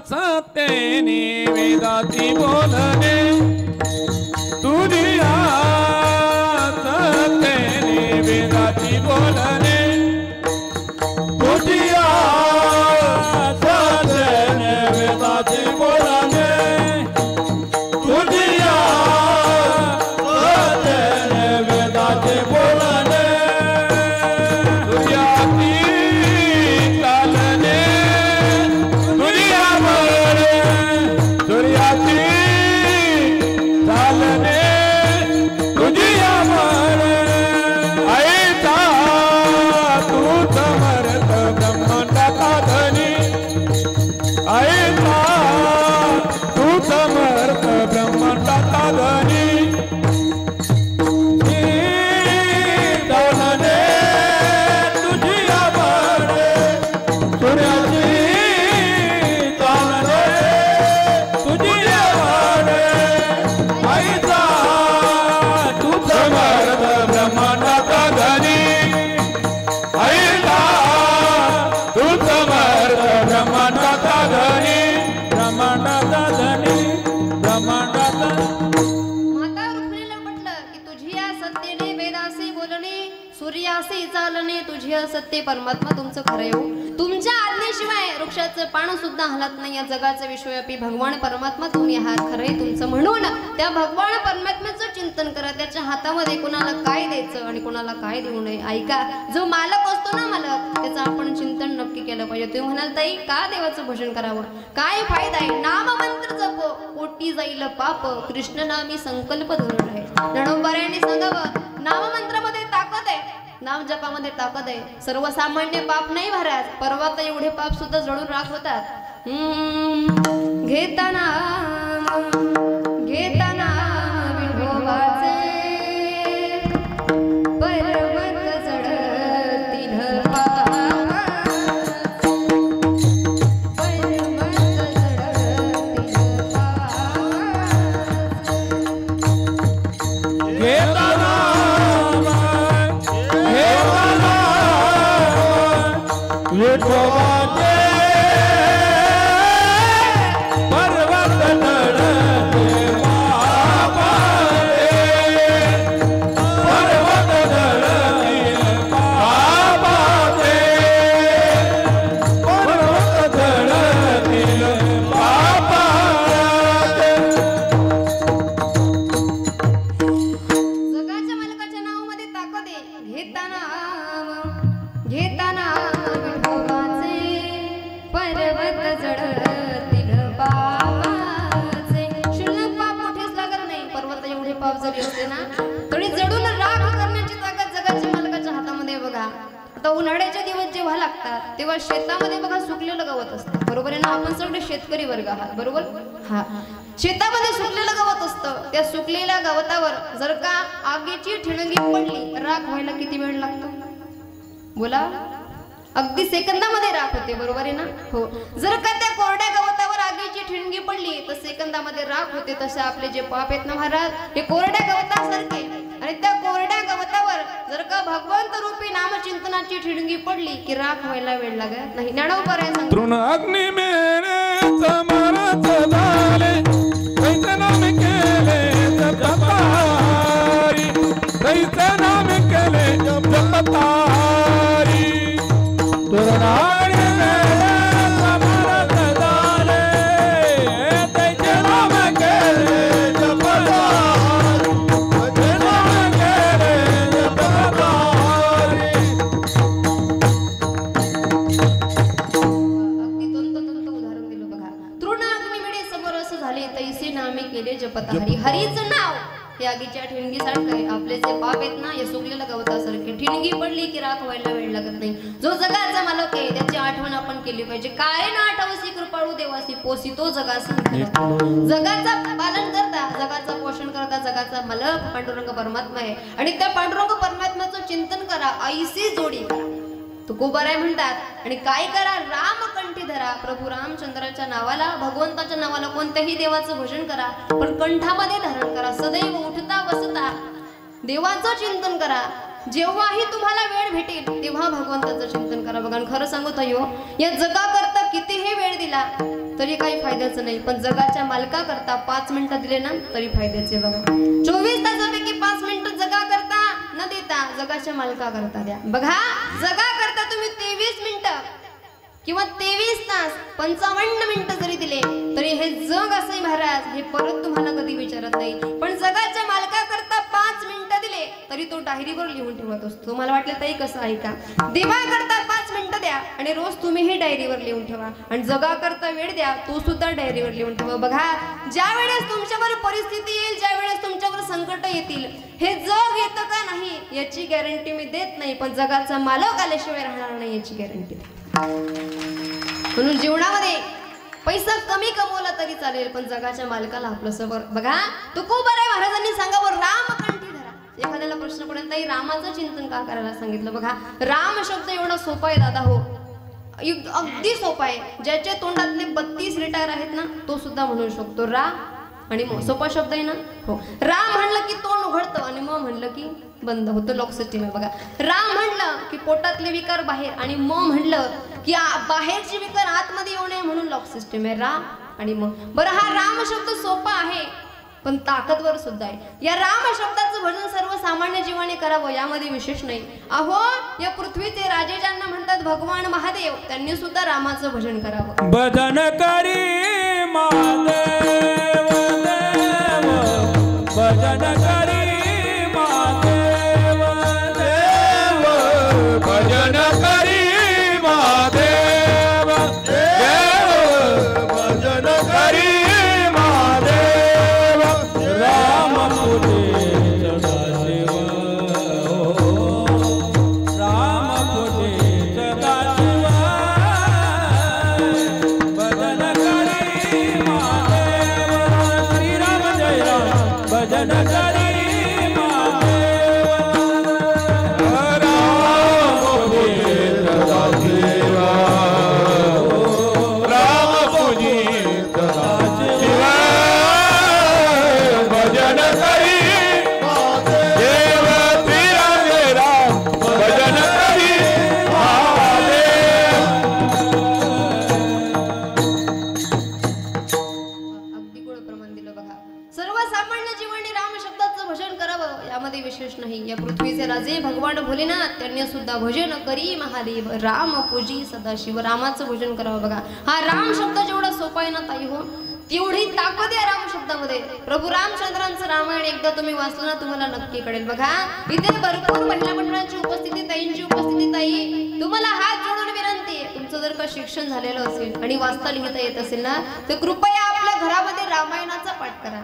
सत्तेने वेदाती बोलणे, तुझ्या सत्तेने वेदाती बोलणे, तुझ्या सत्तेने वेदाती बोलणे, तुझ्या सत्तेने वेदाती बोलणे, तुझ्या चालणे, तुझ्या मरणे, सूर्याची चालणे, तुझ्या मरणे, ऐता तू समर्थ ब्रह्मांडाचा धनी, ऐता तू समर्थ ब्रह्मांडाचा धनी, चालणे तुझ्या मरणे, सूर्याची चालणे, तुझ्या मरणे, ऐता तू समर्थ ब्रह्मांडाचा धनी, ऐता तू समर्थ ब्रह्मांडाचा धनी, ब्रह्मांडाचा धनी, ब्रह्मांडाचा. माता रुक्मिणीला म्हटलं की तुझ्या सत्तेने वेदासी बोलणे, सूर्यासी चालणे, तुझ्या सत्ते परमात्मा तुमचं खरं येऊ. तुमच्या आज्ञेशिवाय वृक्षाचं पान सुद्धा हलत नाही. या जगाचं विश्वव्यापी भगवान परमात्मा तुम्ही आहात, खरंय तुमचं. म्हणून त्या भगवान परमात्म्याचं चिंतन करा. त्याच्या हातामध्ये कोणाला काय द्यायचं आणि कोणाला काय देऊ नये. ऐका, जो मालक असतो ना मालक, त्याचं आपण चिंतन नक्की केलं पाहिजे. तुम्ही म्हणाल ताई का देवाचं भजन करावं, काय फायदा आहे? नाम मंत्र जपो, पोटी जाईल पाप, कृष्ण नामी संकल्प धरून आहे. ज्ञानोबारायांनी सांगावं, नाममंत्रामध्ये ताकद आहे, नाम जपामध्ये ताकद आहे. सर्वसामान्य पाप नाही महाराज, पर्वत एवढे पाप सुद्धा जळून राख होतात. घेताना घेताना विठोबाचे पर्वत जळतील पाप, पर्वत जळतील घेता नाम घेता नाम विठोबाचे पर्वत चढते पापाचे पर्वत चढतील पापाचे पर्वत चढतील पापाचे. जगाच्या मालकाच्या नावामध्ये ताकद आहे. घेता नाम विठोबाचे पर्वत चढतील पापाचे. क्षुल्लक पाप कुठेच लागत नाही. पर्वत एवढे पाप जरी असले ना तरी जडून राख करण्याची ताकद जगाच्या मालकाच्या हातामध्ये आहे बघा. आता उन्हाळ्याचे दिवस जेव्हा लागतात तेव्हा शेतामध्ये बघा सुकलेलं गवत असतं. बरोबर आहे ना? आपण सगळे शेतकरी वर्ग आहात. बरोबर? हा. शेतामध्ये सुकलेलं गवत असतं. त्या सुकलेल्या गवतावर जर का आगीची ठिणगी पडली राख व्हायला किती वेळ लागतो? बोला. अगदी सेकंदामध्ये राख होते. बरोबर आहे ना? हो. जर का त्या कोरड्या गवतावर आगीची ठिणगी पडली तर सेकंदामध्ये राख होते. तसे आपले जे पाप आहेत ना महाराज हे कोरड्या गवतासारखे. आणि त्या कोरड्या गवतावर जर का भगवंत रूपी नामचिंतनाची ठिणगी पडली की राख व्हायला वेळ लागत नाही. ज्ञानोबा सांग तृण अग्नी मेले समरथ झाले कैसे नाम केले जपतारी कैसे नाम केले जपतारी तृण अग्नी मेले समरथ झाले कैसे नाम केले जपतारी कैसे नाम केले जपतारी. अगदी तंत उदाहरण दिलं बघा. तृण अग्निमिळे समरस झाले तैसे नामे केले जपताहरी. हरीचं नाव हे आगीच्या ठिणगीसारखं आहे. आपले जे पाप आहेत ना या सुकलेल्या गवतासारखे. ठिणगी पडली की राख व्हायला वेळ लागत नाही. जो जगाचा मालक आहे त्याची आठवण आपण केली पाहिजे. काय ना आठवसी कृपाळू देवासी पोसी तो जगाचा जगाचा पालन करता जगाचं पोषण करता जगाचा मालक पांडुरंग परमात्मा आहे. आणि त्या पांडुरंग परमात्म्याचं चिंतन करा. ऐसी जोडी करा. तुकोबाराय म्हणतात. आणि काय करा? रामकंठी धरा. प्रभू रामचंद्राच्या नावाला भगवंताच्या नावाला कोणत्याही देवाचं भजन करा पण कंठामध्ये धारण करा. सदैव उठता बसता देवाचं चिंतन करा. जेव्हाही तुम्हाला वेळ भेटेल तेव्हा भगवंताचं चिंतन करा. बघा खरं सांगू ताईओ या जगाकरता कितीही वेळ दिला तरी काही फायद्याचं नाही. पण जगाच्या मालकाकरता 5 मिनिटं दिले ना तरी फायद्याचे. बघा 24 तासापैकी 5 मिनिटं जगाकरता न देता जगाच्या मालकाकरता द्या. बघा जगाकरता तुम्ही 23 मिनिटं किंवा 23 तास 55 मिनिटं जरी दिले तरी हे जग असं महाराज हे परत तुम्हाला कधी विचारत नाही. पण जगाच्या मालकाकरता 5 मिनिटं दिले तरी तो डायरीवर लिहून ठेवत असतो. तुम्हाला वाटलं ताई कसं आहे का? देवाकरता 5 मिनिटं द्या आणि रोज तुम्ही हे डायरीवर लिहून ठेवा. आणि जगाकरता वेळ द्या तो सुद्धा डायरीवर लिहून ठेवा. बघा ज्या वेळेस तुमच्यावर परिस्थिती येईल ज्या वेळेस तुमच्यावर संकट येतील हे जग येतं का नाही याची गॅरंटी मी देत नाही. पण जगाचा मालक आल्याशिवाय राहणार नाही याची गॅरंटी. म्हणून जीवनामध्ये पैसा कमी कमवला तरी चालेल पण जगाच्या मालकाला आपलं सबर. बघा तुकोबाराय महाराजांनी सांगावं रामकंठी धरा. एखाद्याला प्रश्न पडेल ताई रामाचं चिंतन का करायला सांगितलं? बघा राम शब्द एवढा सोपा आहे दादा. हो अगदी सोपा आहे. ज्याच्या तोंडातले 32 रिटायर आहेत ना तो सुद्धा म्हणू शकतो रा आणि म. सोपा शब्द आहे ना? हो. राम म्हणलं की तोंड उघडतं आणि म म्हणलं की बंद होतं. लॉक सिस्टीम आहे बघा. राम म्हणलं की पोटातले विकार बाहेर आणि म म्हणलं की बाहेरचे विकार आतमध्ये येऊ नये म्हणून लॉक सिस्टीम आहे. राम आणि म. बरं हा राम शब्द सोपा आहे पण ताकदवर सुद्धा आहे. या राम शब्दाचं भजन सर्वसामान्य जीवाने करावं यामध्ये विशेष नाही. अहो या पृथ्वीचे राजे ज्यांना म्हणतात भगवान महादेव त्यांनी सुद्धा रामाचं भजन करावं. भजन करी महादेव देव भजन करी महादेव देव भजन करी महादेव देव भजन करी महादेव राम पुजे सदाशिव राम पुजे सदाशिव भजन करी महादेव श्री राम जय राम भजन करी महादेव सर्वसामान्य जीवाने राम शब्दाचं भजन करावं यामध्ये विशेष नाही. या पृथ्वीचे राजे भगवान भोलेनाथ त्यांनी सुद्धा भजन करी महादेव राम पूजी सदाशिव. रामाचं भजन करावं बघा. हा राम शब्द जेवढा सोपा आहे ना ताई हो, तेवढी ताकद आहे राम शब्दामध्ये. प्रभू रामचंद्रांचं रामायण एकदा तुम्ही वाचलं ना तुम्हाला नक्की कळेल. बघा इथे भरपूर महिला मंडळांची उपस्थिती, ताईंची उपस्थिती. ताई तुम्हाला हात जोडून विनंती आहे, तुमचं जर का शिक्षण झालेलं असेल आणि वाचता लिहिता येत असेल ना तर कृपया आपल्या घरामध्ये रामायणाचा पाठ करा.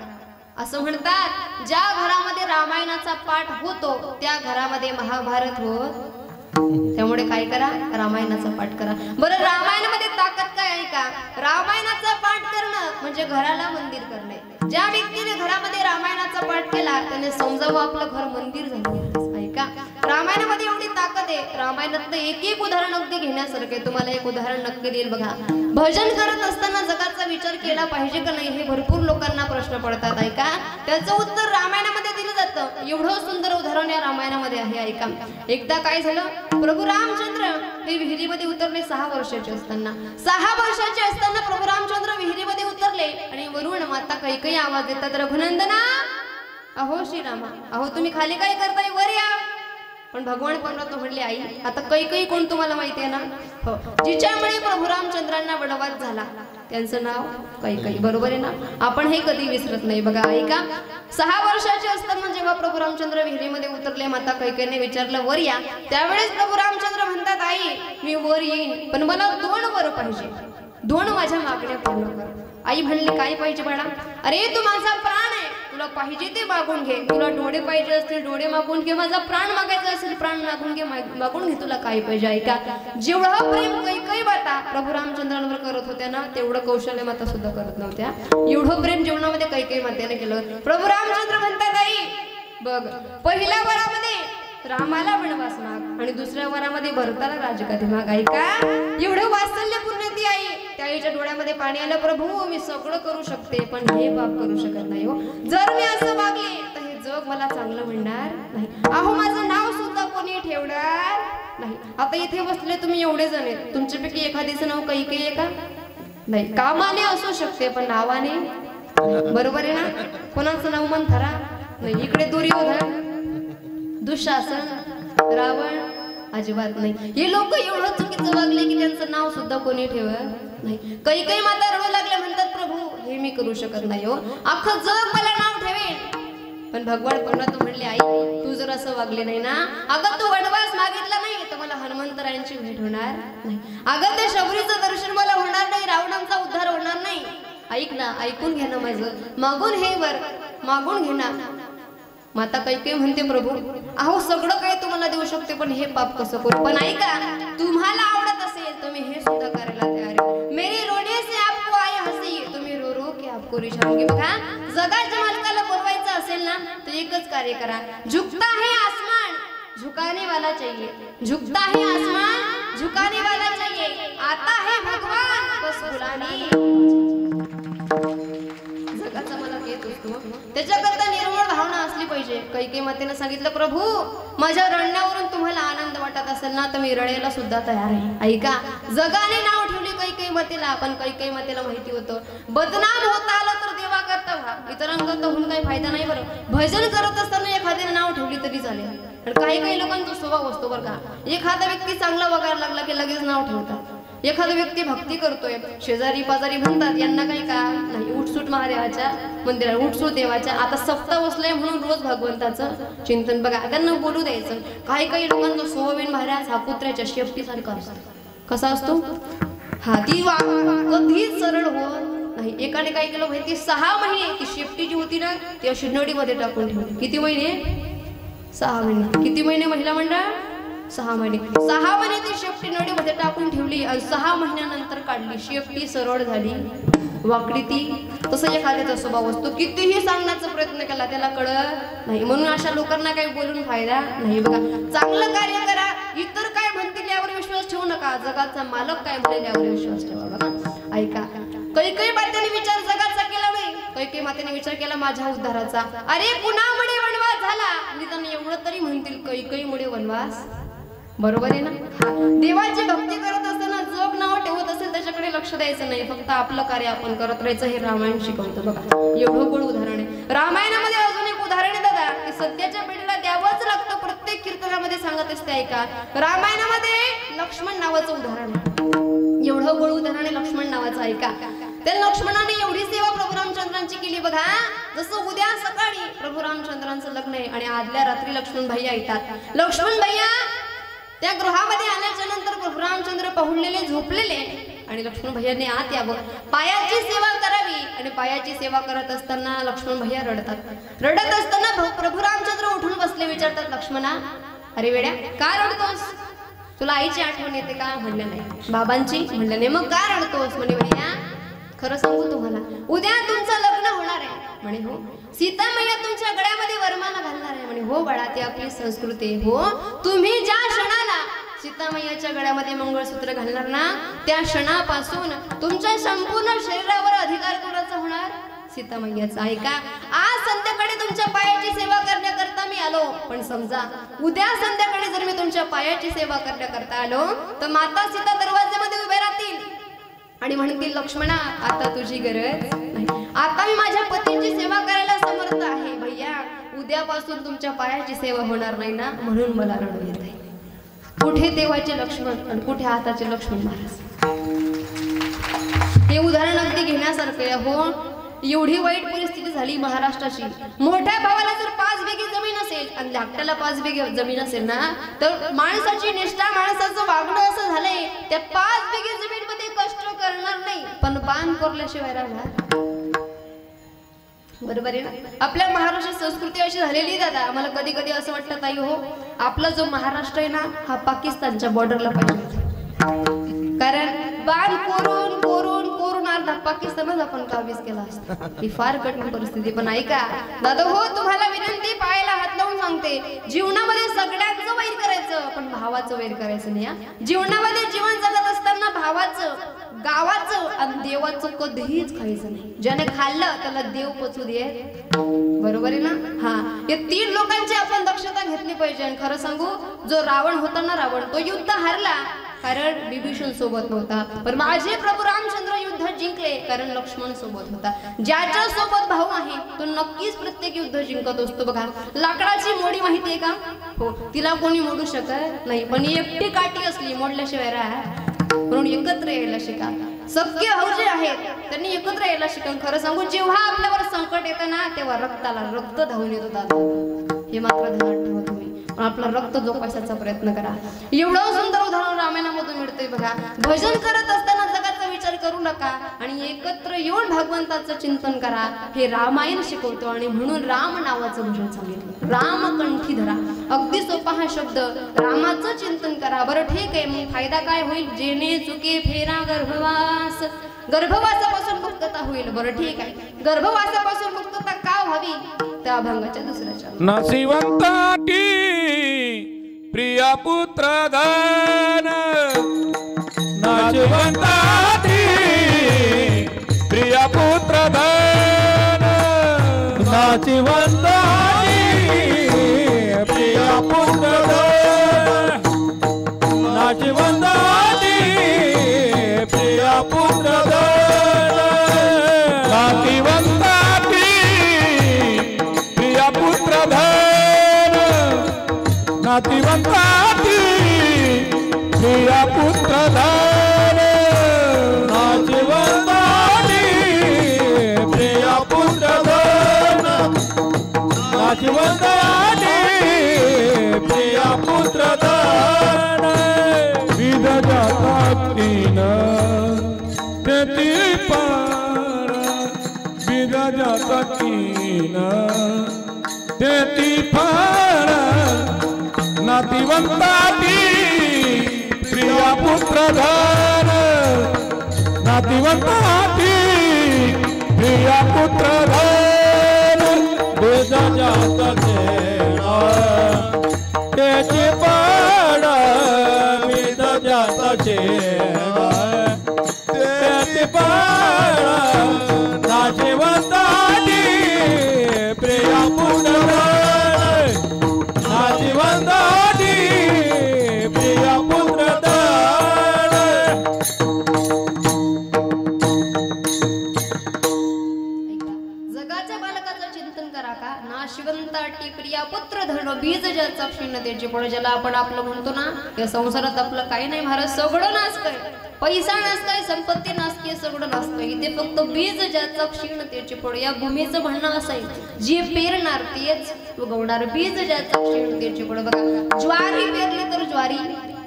असं म्हणतात ज्या घरामध्ये रामायणाचा पाठ होतो त्या घरामध्ये महाभारत होत. त्यामुळे काय करा, रामायणाचा पाठ करा. बरं रामायणामध्ये ताकद काय आहे का? रामायणाचा पाठ करणं म्हणजे घराला मंदिर करणे. ज्या व्यक्तीने घरामध्ये रामायणाचा पाठ केला त्याने समजावं आपलं घर मंदिर झालं. ऐका रामायणामध्ये एवढी ताकद आहे. रामायणातलं एक एक उदाहरण अगदी घेण्यासारखे. तुम्हाला एक उदाहरण नक्की देईल बघा. भजन करत असताना जगाचा विचार केला पाहिजे का नाही हे भरपूर लोकांना प्रश्न पडतात. ऐका त्याचं उत्तर रामायणामध्ये दिलं जातं. एवढं सुंदर उदाहरण या रामायणामध्ये आहे. ऐका एकदा काय झालं, प्रभू रामचंद्र हे विहिरीमध्ये उतरले 6 वर्षाचे असताना. 6 वर्षाचे असताना प्रभू रामचंद्र विहिरीमध्ये उतरले आणि वरून माता कैकेयी आवाज देतात, रघुनंदना अहो श्रीरामा, अहो तुम्ही खाली काय करताय, वर या. पण भगवान परमात्मा म्हणले, आई आता कैकेयी कोण तुम्हाला माहिती आहे ना? हो, जिच्यामुळे प्रभू रामचंद्रांना वनवास झाला त्यांचं नाव कैकेयी. बरोबर आहे ना? आपण हे कधी विसरत नाही. बघा ऐका 6 वर्षाचे असताना जेव्हा प्रभू रामचंद्र विहिरीमध्ये उतरले माता कैकेयीने विचारलं वर या. त्यावेळेस प्रभू रामचंद्र म्हणतात, आई मी वर येईन पण मला 2 वर पाहिजे, 2 माझ्या मागण्या पूर्ण कर. आई म्हणली काय पाहिजे बाळा? अरे तू माझा प्राण आहे, तुला पाहिजे ते मागून घे. तुला डोळे पाहिजे असतील डोळे मागून घे, माझा प्राण मागायचा असेल प्राण मागून घे, मागून घे तुला काय पाहिजे. ऐका जेवढं प्रेम कैकेयी माता प्रभू रामचंद्रांवर करत होत्या ना तेवढं कौशल्य माता सुद्धा करत नव्हत्या. एवढं प्रेम जीवनामध्ये कैकेयी मातेने केलं. प्रभू रामचंद्र म्हणतात, आई बघ पहिल्या वरामध्ये रामाला वनवास माग आणि दुसऱ्या वरामध्ये भरताला राजगादी माग. ऐका एवढं वात्सल्यपूर्ण ती आई. त्या आईच्या डोळ्यामध्ये पाणी आलं, प्रभू मी सगळं करू शकते पण हे पाप करू शकत नाही हो. जर मी असं वागले तर हे जग मला चांगलं म्हणणार नाही. अहो माझं नाव सुद्धा कोणी ठेवणार नाही. आता इथे बसले तुम्ही एवढे जण आहेत, तुमच्यापैकी एखादीचं नाव कैकेयी आहे का? नाही. कामाने असू शकते पण नावाने बरोबर आहे ना? कोणाचं नाव मंथरा नाही. इकडे दुर्योधन, दुःशासन, रावण अजिबात नाही. हे लोक एवढं चुकीचं वागले की त्यांचं नाव सुद्धा कोणी ठेवत नाही. कैकेयी माता रडू लागल्या, म्हणतात प्रभू हे मी करू शकत नाही हो, अख्खं जग मला नाव ठेवेल. पण भगवान परमात्मा म्हणले, आई तू जर असं वागले नाही ना, अगं तू वनवास मागितला नाही तर मला हनुमंतरायांची भेट होणार नाही. अगं ते शबरीचं दर्शन मला होणार नाही, रावणांचा उद्धार होणार नाही. ऐक ना, ऐकून घे ना माझं, मागून हे वर मागून घे ना. माता कैकेयी म्हणते, प्रभू अहो सगळं काही तुम्हाला देऊ शकते पण हे पाप कसं करू? पण ऐका तुम्हाला आवडत असेल तुम्ही हे सुद्धा करायला तयार आहे. मेरे रोने से आपको आए हंसी, तुम्ही रो रो के आपको रिझाऊंगी. बघा जगाच्या मालकाला बोलवायचं असेल ना तर एकच कार्य करा, झुकता है आसमान झुकाने वाला चाहिए, झुकता है आसमान झुकाने वाला चाहिए, आता है भगवान बस बुलाने. जगाचा मला घेत असतो त्याच्याकरता निर्मळ भावना असली पाहिजे. कैकेयी मातेने सांगितलं, प्रभू माझ्या रडण्यावरून तुम्हाला आनंद वाटत असेल ना तर मी रडायला सुद्धा तयार आहे. ऐका जगाने नाव ठेवले कैकेयी मातेला, पण कैकेयी मातेला माहिती होतं बदनाम होता आलं तर देवा करता व्हा, इतरांकरता होऊन काही फायदा नाही. बरं भजन करत असताना एखाद्याने नाव ठेवली तरी चालेल. आणि काही लोकांचा स्वभाव असतो बरं का, एखादा व्यक्ती चांगला वागायला लागला की लगेच नाव ठेवतात. एखादा व्यक्ती भक्ती करतोय, शेजारी पाजारी म्हणतात यांना काही का नाही, उठसूट महादेवाच्या मंदिरात, उठसूट देवाच्या. आता सप्ताह बसलाय म्हणून रोज भगवंताचं चिंतन. बघा त्यांना बोलू द्यायचं. काही लोकांचा सोयाबीन भाऱ्या सापुत्र्याच्या शेपटीसारखा असतो. कसा असतो हा? ती कधीच सरळ होत नाही. एकाने काय केलं माहिती, 6 महिने ती शेपटी जी होती ना ती अशी नडीमध्ये टाकून ठेवली. किती महिने? 6 महिने. किती महिने महिला मंडळ? 6 महिने. 6 महिने ती शेपटी नडीमध्ये टाकून ठेवली आणि 6 महिन्यानंतर काढली. शेपटी सरळ झाली, वाकडी ती. तसं एखाद्याचा स्वभाव असतो, कितीही सांगण्याचा प्रयत्न केला त्याला कळत नाही. म्हणून अशा लोकांना काही बोलून फायदा नाही. बघा चांगलं कार्य करा, इतर काय म्हणतील यावर विश्वास ठेवू नका, जगाचा मालक काय म्हणेल यावर विश्वास ठेवा. बघा ऐका कैकेयी मातेने विचार जगाचा केला नाही, कैकेयी मातेने विचार केला माझ्या उद्धाराचा. अरे कुणामुळे वनवास झाला? निदान एवढं तरी म्हणतील कैकेयीमुळे वनवास. बरोबर आहे ना? देवाची भक्ती करत असताना जग नाव ठेवत असेल त्याच्याकडे लक्ष द्यायचं नाही, फक्त आपलं कार्य आपण करत राहायचं. हे रामायण शिकवतं बघा. एवढं गोड उदाहरण आहे रामायणामध्ये. अजून एक उदाहरण आहे दादा, की सध्याच्या पिढीला द्यावंच लागतं. प्रत्येक कीर्तनामध्ये सांगत असते ऐका. रामायणामध्ये लक्ष्मण नावाचं उदाहरण आहे. एवढं गोड उदाहरण आहे लक्ष्मण नावाचं ऐका. त्या लक्ष्मणाने एवढी सेवा प्रभू रामचंद्रांची केली बघा. जसं उद्या सकाळी प्रभू रामचंद्रांचं लग्न आहे आणि आदल्या रात्री लक्ष्मण भैया येतात. लक्ष्मण भैया त्या गृहामध्ये आल्याच्या नंतर प्रभू रामचंद्र पाहुणलेले झोपलेले आणि लक्ष्मण भैयाने आत यावं, पायाची सेवा करावी. आणि पायाची सेवा करत असताना लक्ष्मण भैया रडतात. रडत असताना प्रभू रामचंद्र उठून बसले. विचारतात लक्ष्मणा, अरे वेड्या का रडतोस? तुला आईची आठवण येते का? म्हणलं नाही. बाबांची? म्हणलं नाही. मग का रडतोस? म्हणे भैया खरं सांगू तुम्हाला, उद्या तुमचं लग्न होणार आहे. म्हणे हो. सीता मैया तुमच्या गळ्यामध्ये वरमाला घालणार आहे. म्हणे हो बाळा, ती आपली संस्कृती आहे. हो, तुम्ही ज्या क्षणाला सीता मैयाच्या गळ्यामध्ये मंगळसूत्र घालणार ना, त्या क्षणापासून तुमच्या संपूर्ण शरीरावर अधिकार कोणाचा होणार? सीता मैयाचा. ऐका, आज संध्याकाळी तुमच्या पायाची सेवा करण्याकरता मी आलो, पण समजा उद्या संध्याकाळी जर मी तुमच्या पायाची सेवा करण्याकरता आलो तर माता सीता दरवाज्यामध्ये उभे राहतील आणि म्हणतील लक्ष्मणा आता तुझी गरज नाही, आता मी माझ्या पतीची सेवा करायला समर्थ आहे. भैया उद्यापासून तुमच्या पायाची सेवा होणार नाही ना, म्हणून मला रडू येत आहे. कुठे देवाचे लक्ष्मण आणि कुठे आताचे लक्ष्मण महाराज. हे उदाहरण अगदी घेण्यासारखं आहे. हो, एवढी वाईट परिस्थिती झाली महाराष्ट्राची. मोठ्या भावाला जर 5 बिघे जमीन असेल आणि धाकट्याला 5 बिघे जमीन असेल ना, तर माणसाची निष्ठा, माणसाचं वागणं असं झालंय, त्या 5 बिघे जमीन मध्ये कष्ट करणार नाही पण बाण कोरल्याशिवाय राहणार. बरोबर आहे ना. आपल्या महाराष्ट्र संस्कृती अशी झालेली दादा. आम्हाला कधी कधी असं वाटतं ताई हो, आपला जो महाराष्ट्र आहे ना हा पाकिस्तानच्या बॉर्डरला पाहिजे. कारण बाण कोरून कोरून कोरून अर्धा पाकिस्तानच आपण काबीज केला असता. ही फार कठीण परिस्थिती. पण ऐका दादा हो, तुम्हाला विनंती, पायाला हात लावून सांगते, जीवनामध्ये सगळ्यांचं वैर करायचं पण भावाचं वैर करायचं नाही. जीवनामध्ये जीवन जगत असताना भावाचं, गावाचं आणि देवाचं कधीच खायचं नाही. ज्याने खाल्लं त्याला देव पचू दे. बरोबर आहे ना. हा, या 3 लोकांची आपण दक्षता घेतली पाहिजे. आणि खरं सांगू, जो रावण होता ना, रावण तो युद्ध हारला कारण विभीषण सोबत नव्हता, पण माझे प्रभू रामचंद्र युद्ध जिंकले कारण लक्ष्मण सोबत होता. ज्याच्या सोबत भाऊ आहे तो नक्कीच प्रत्येक युद्ध जिंकत असतो. बघा, लाकडाची मोडी माहितीये का? हो, तिला कोणी मोडू शकत नाही, पण एकटी काठी असली मोडल्याशिवाय राहा. म्हणून एकत्र यायला शिका. सख्खे भाऊ जे आहेत त्यांनी एकत्र यायला शिका. खरं सांगू, जेव्हा आपल्यावर संकट येतं ना तेव्हा रक्ताला रक्त धावून येतो दादा. हे मात्र ध्यानात ठेवा तुम्ही. आपला रक्त जोपासायचा प्रयत्न करा. एवढं सुंदर उदाहरण रामायणामधून मिळतंय बघा. भजन करत असताना जगाचा विचार करू नका आणि एकत्र येऊन भगवंताचं चिंतन करा. हे रामायण शिकवतो आणि म्हणून राम नावाचं भजन सांगितलं. राम कंठी धरा. अगदी सोपा हा शब्द. रामाचं चिंतन करा. बरं ठीक आहे, मग फायदा काय होईल? जेणे चुके फेरा गर्भवास, गर्भवासापासून मुक्तता होईल. बरं ठीक आहे, गर्भवासापासून मुक्तता का व्हावी? त्या अभंगाच्या दुसऱ्या चरणात. नशिवंताटी प्रिया पुत्र धन, नशिवंताटी प्रिया पुत्र धन, नशिवंताटी प्रिया पुत्र धन, नशिवंताटी प्रिया पुत्र धन, नातिवंताटी प्रिया पुत्र धन, नातिवंताटी प्रिया पुत्र धन, नातिवंताटी प्रिया पुत्र धन, नातिवंताटी प्रिया पुत्र धन, विध जाता तीन तेती पार, विध जाता तीन तेती फार, नातिवंताटी प्रिया पुत्र धन, नातिवंताटी प्रिया पुत्र धन, वेद जात तेची पाड, वेद जात तेची पाड, नातिवंताटी प्रिया पुत्र धन, नातिवंताटी प्रिया पुत्र धन, नाशिवंताटी प्रिया पुत्र धरण बीज ज्याचा क्षीण त्याचे पण ज्याला आपण आपलं म्हणतो ना, या संसारात आपलं काही नाही महाराज, सगळं नासतंय, पैसा नासतंय, संपत्ती नासते, सगळं नासतंय, इथे फक्त बीज ज्याचा क्षीण त्याचे पण. या भूमीचं म्हणणं असं आहे, जे पेरणार तेच उगवणार, बीज ज्याचा क्षीण त्याचे पण. बघा, ज्वारी पेरली तर ज्वारी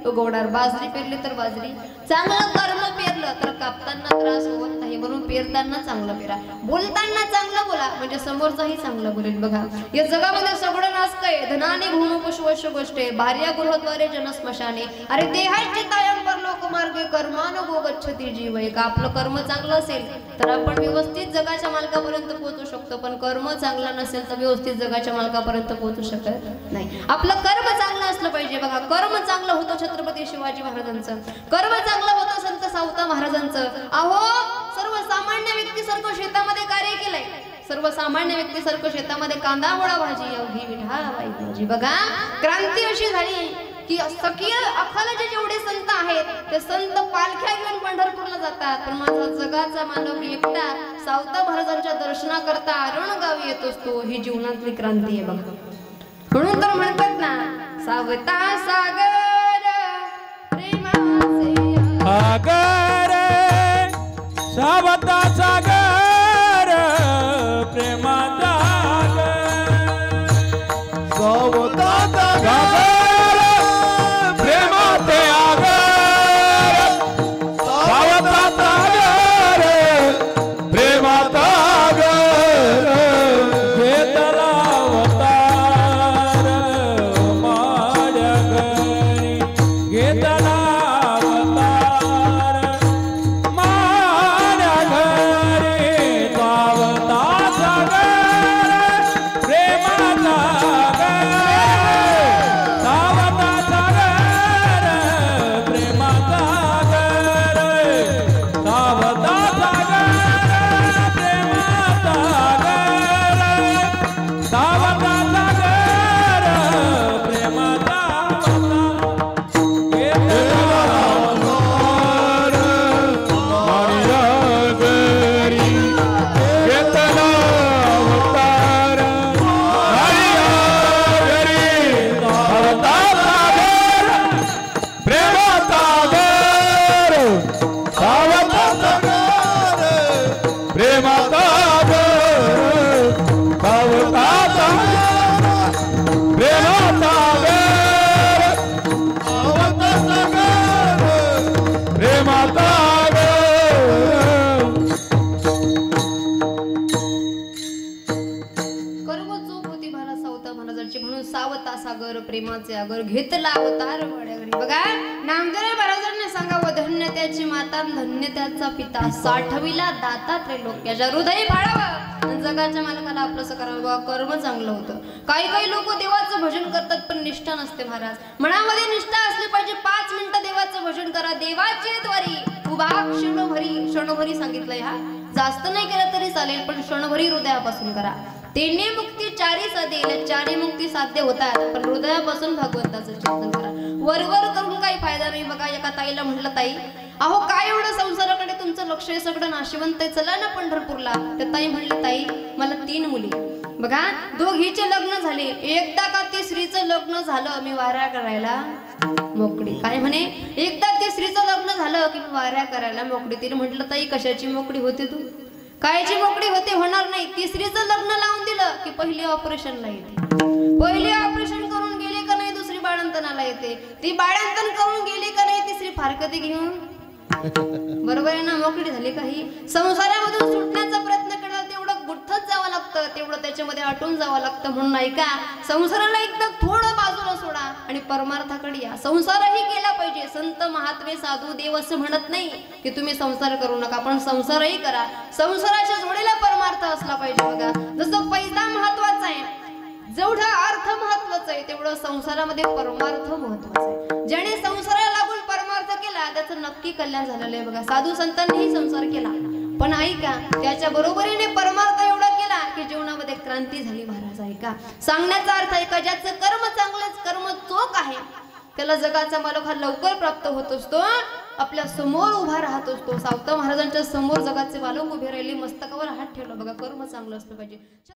उगवणार, बाजरी पेरली तर बाजरी. चांगलं कर्म पेरलं तर कापताना त्रास होत नाही, म्हणून पेरताना चांगलं पेरा, बोलताना चांगलं बोला म्हणजे समोरचाही चांगलं बोलेल. बघा, या जगामध्ये सगळं नासतंय, धनाने भूम पशुवश गोष्टे भार्या गृहद्वारे जनस्मशाने. अरे देहाची तायंपर लोकमार्गे कर्मानो गो गच्छती जीव. का आपलं कर्म चांगलं असेल तर आपण व्यवस्थित जगाच्या मालकापर्यंत पोहोचू शकतो, पण कर्म चांगलं नसेल तर व्यवस्थित जगाच्या मालकापर्यंत पोहोचू शकत नाही. आपलं कर्म चांगलं असलं पाहिजे. बघा, कर्म चांगलं होतं छत्रपती शिवाजी महाराजांचं, कर्म चांगलं होतं संत सावता महाराजांचं. अहो, सर्वसामान्य व्यक्तीसारखं शेतामध्ये कार्य केलंय, सर्वसामान्य व्यक्तीसारखं शेतामध्ये कांदा मुळा भाजी अवघी विठाबाई भाजी. बघा, क्रांती अशी झाली की सखीय अखालाचे जेवढे संत आहेत ते संत पालख्या घेऊन पंढरपूरला जातात, पण माझा जगाचा मानव एकटा सावता महाराजांच्या दर्शनाकरता अरणगावी येत असतो. ही जीवनातली क्रांती आहे. बघा, म्हणून तर म्हणतात ना, सावता सागर सागर सावता सागर प्रेमाचा सावता सागर प्रेमाचे आगर, सावता सागर प्रेमाचा आगर, घेतला अवतार माझ्या घरी, घेतला प्रेमाचे आगर, घेतला अवतार माझ्या घरी. बघा, नामदेव महाराजांनी सांगावं, धन्य त्याची माता धन्य त्याचा पिता, साठविला दाता त्रैलोक्याच्या. हृदय फाळावं, जगाच्या मालकाला आपलंसं करावं. बघा, कर्म चांगलं होतं. काही काही लोक देवाचं भजन करतात पण निष्ठा नसते महाराज. मनामध्ये निष्ठा असली पाहिजे. 5 मिनिटं देवाचं भजन करा, देवाची द्वारी उभा क्षणभरी सांगितलंय. हा जास्त नाही केलं तरी चालेल, पण क्षणभरी हृदयापासून करा. तेने मुक्ती चारी साधेल, चारी मुक्ती साध्य होतात, पण हृदयापासून भगवंताचं चिंतन करा. वरवर करून काही फायदा नाही. बघा, एका ताईला म्हटलं, ताई अहो काय एवढं संसाराकडे तुमचं लक्ष आहे, सगळं नाशिवंत आहे, चला ना पंढरपूरला. त्या ताई म्हणली, ताई मला 3 मुली. बघा, दोघीचे लग्न झाले, एकदा का तिसरीचं लग्न झालं मी वाऱ्या करायला मोकळी. काय म्हणे, एकदा तिसरीचं लग्न झालं की मी वाऱ्या करायला मोकळी. तिने म्हटलं, ताई कशाची मोकळी होती तू? कायची मोकळी होते, होणार नाही. तिसरीचं लग्न लावून दिलं की पहिली ऑपरेशनला येते, पहिली ऑपरेशन करून गेली का नाही दुसरी बाळंतनाला येते, ती बाळंतन करून गेली का नाही तिसरी फारकती घेऊन. बरोबर आहे ना, मोकळी झाली. काही संसारामधून सुटण्याचा प्रयत्न केला तेवढं गुठ्ठत जावं लागतं, तेवढं त्याच्यामध्ये आटून जावं लागतं. म्हणून ऐका, संसाराला एकदा थोडं बाजूला सोडा आणि परमार्थाकडे या. संसारही केला पाहिजे. संत महात्मे साधू देव असं म्हणत नाही की तुम्ही संसार करू नका, पण संसारही करा. संसाराच्या जोडीला परमार्थ असला पाहिजे. बघा, जसं पैसा महत्वाचा आहे, जेवढा अर्थ महत्वाचा आहे तेवढं संसारामध्ये परमार्थ महत्वाचा आहे. ज्याने संसाराला लागून परमार्थ केला त्याचं नक्की कल्याण झालेलं आहे. बघा, साधू संतांनीही संसार केला, पण ऐका, त्याच्या बरोबरीने परमार्थ एवढा केला की जीवनामध्ये क्रांती झाली महाराज. ऐका, सांगण्याचा अर्थ ऐका, ज्याचं कर्म चांगलंच, कर्म चोख आहे, त्याला जगाचा मालक हा लवकर प्राप्त होत असतो, आपल्या समोर उभा राहत असतो. सावता महाराजांच्या समोर जगाचे मालक उभे राहिले, मस्तकावर हात ठेवला. बघा, कर्म चांगलं असलं पाहिजे.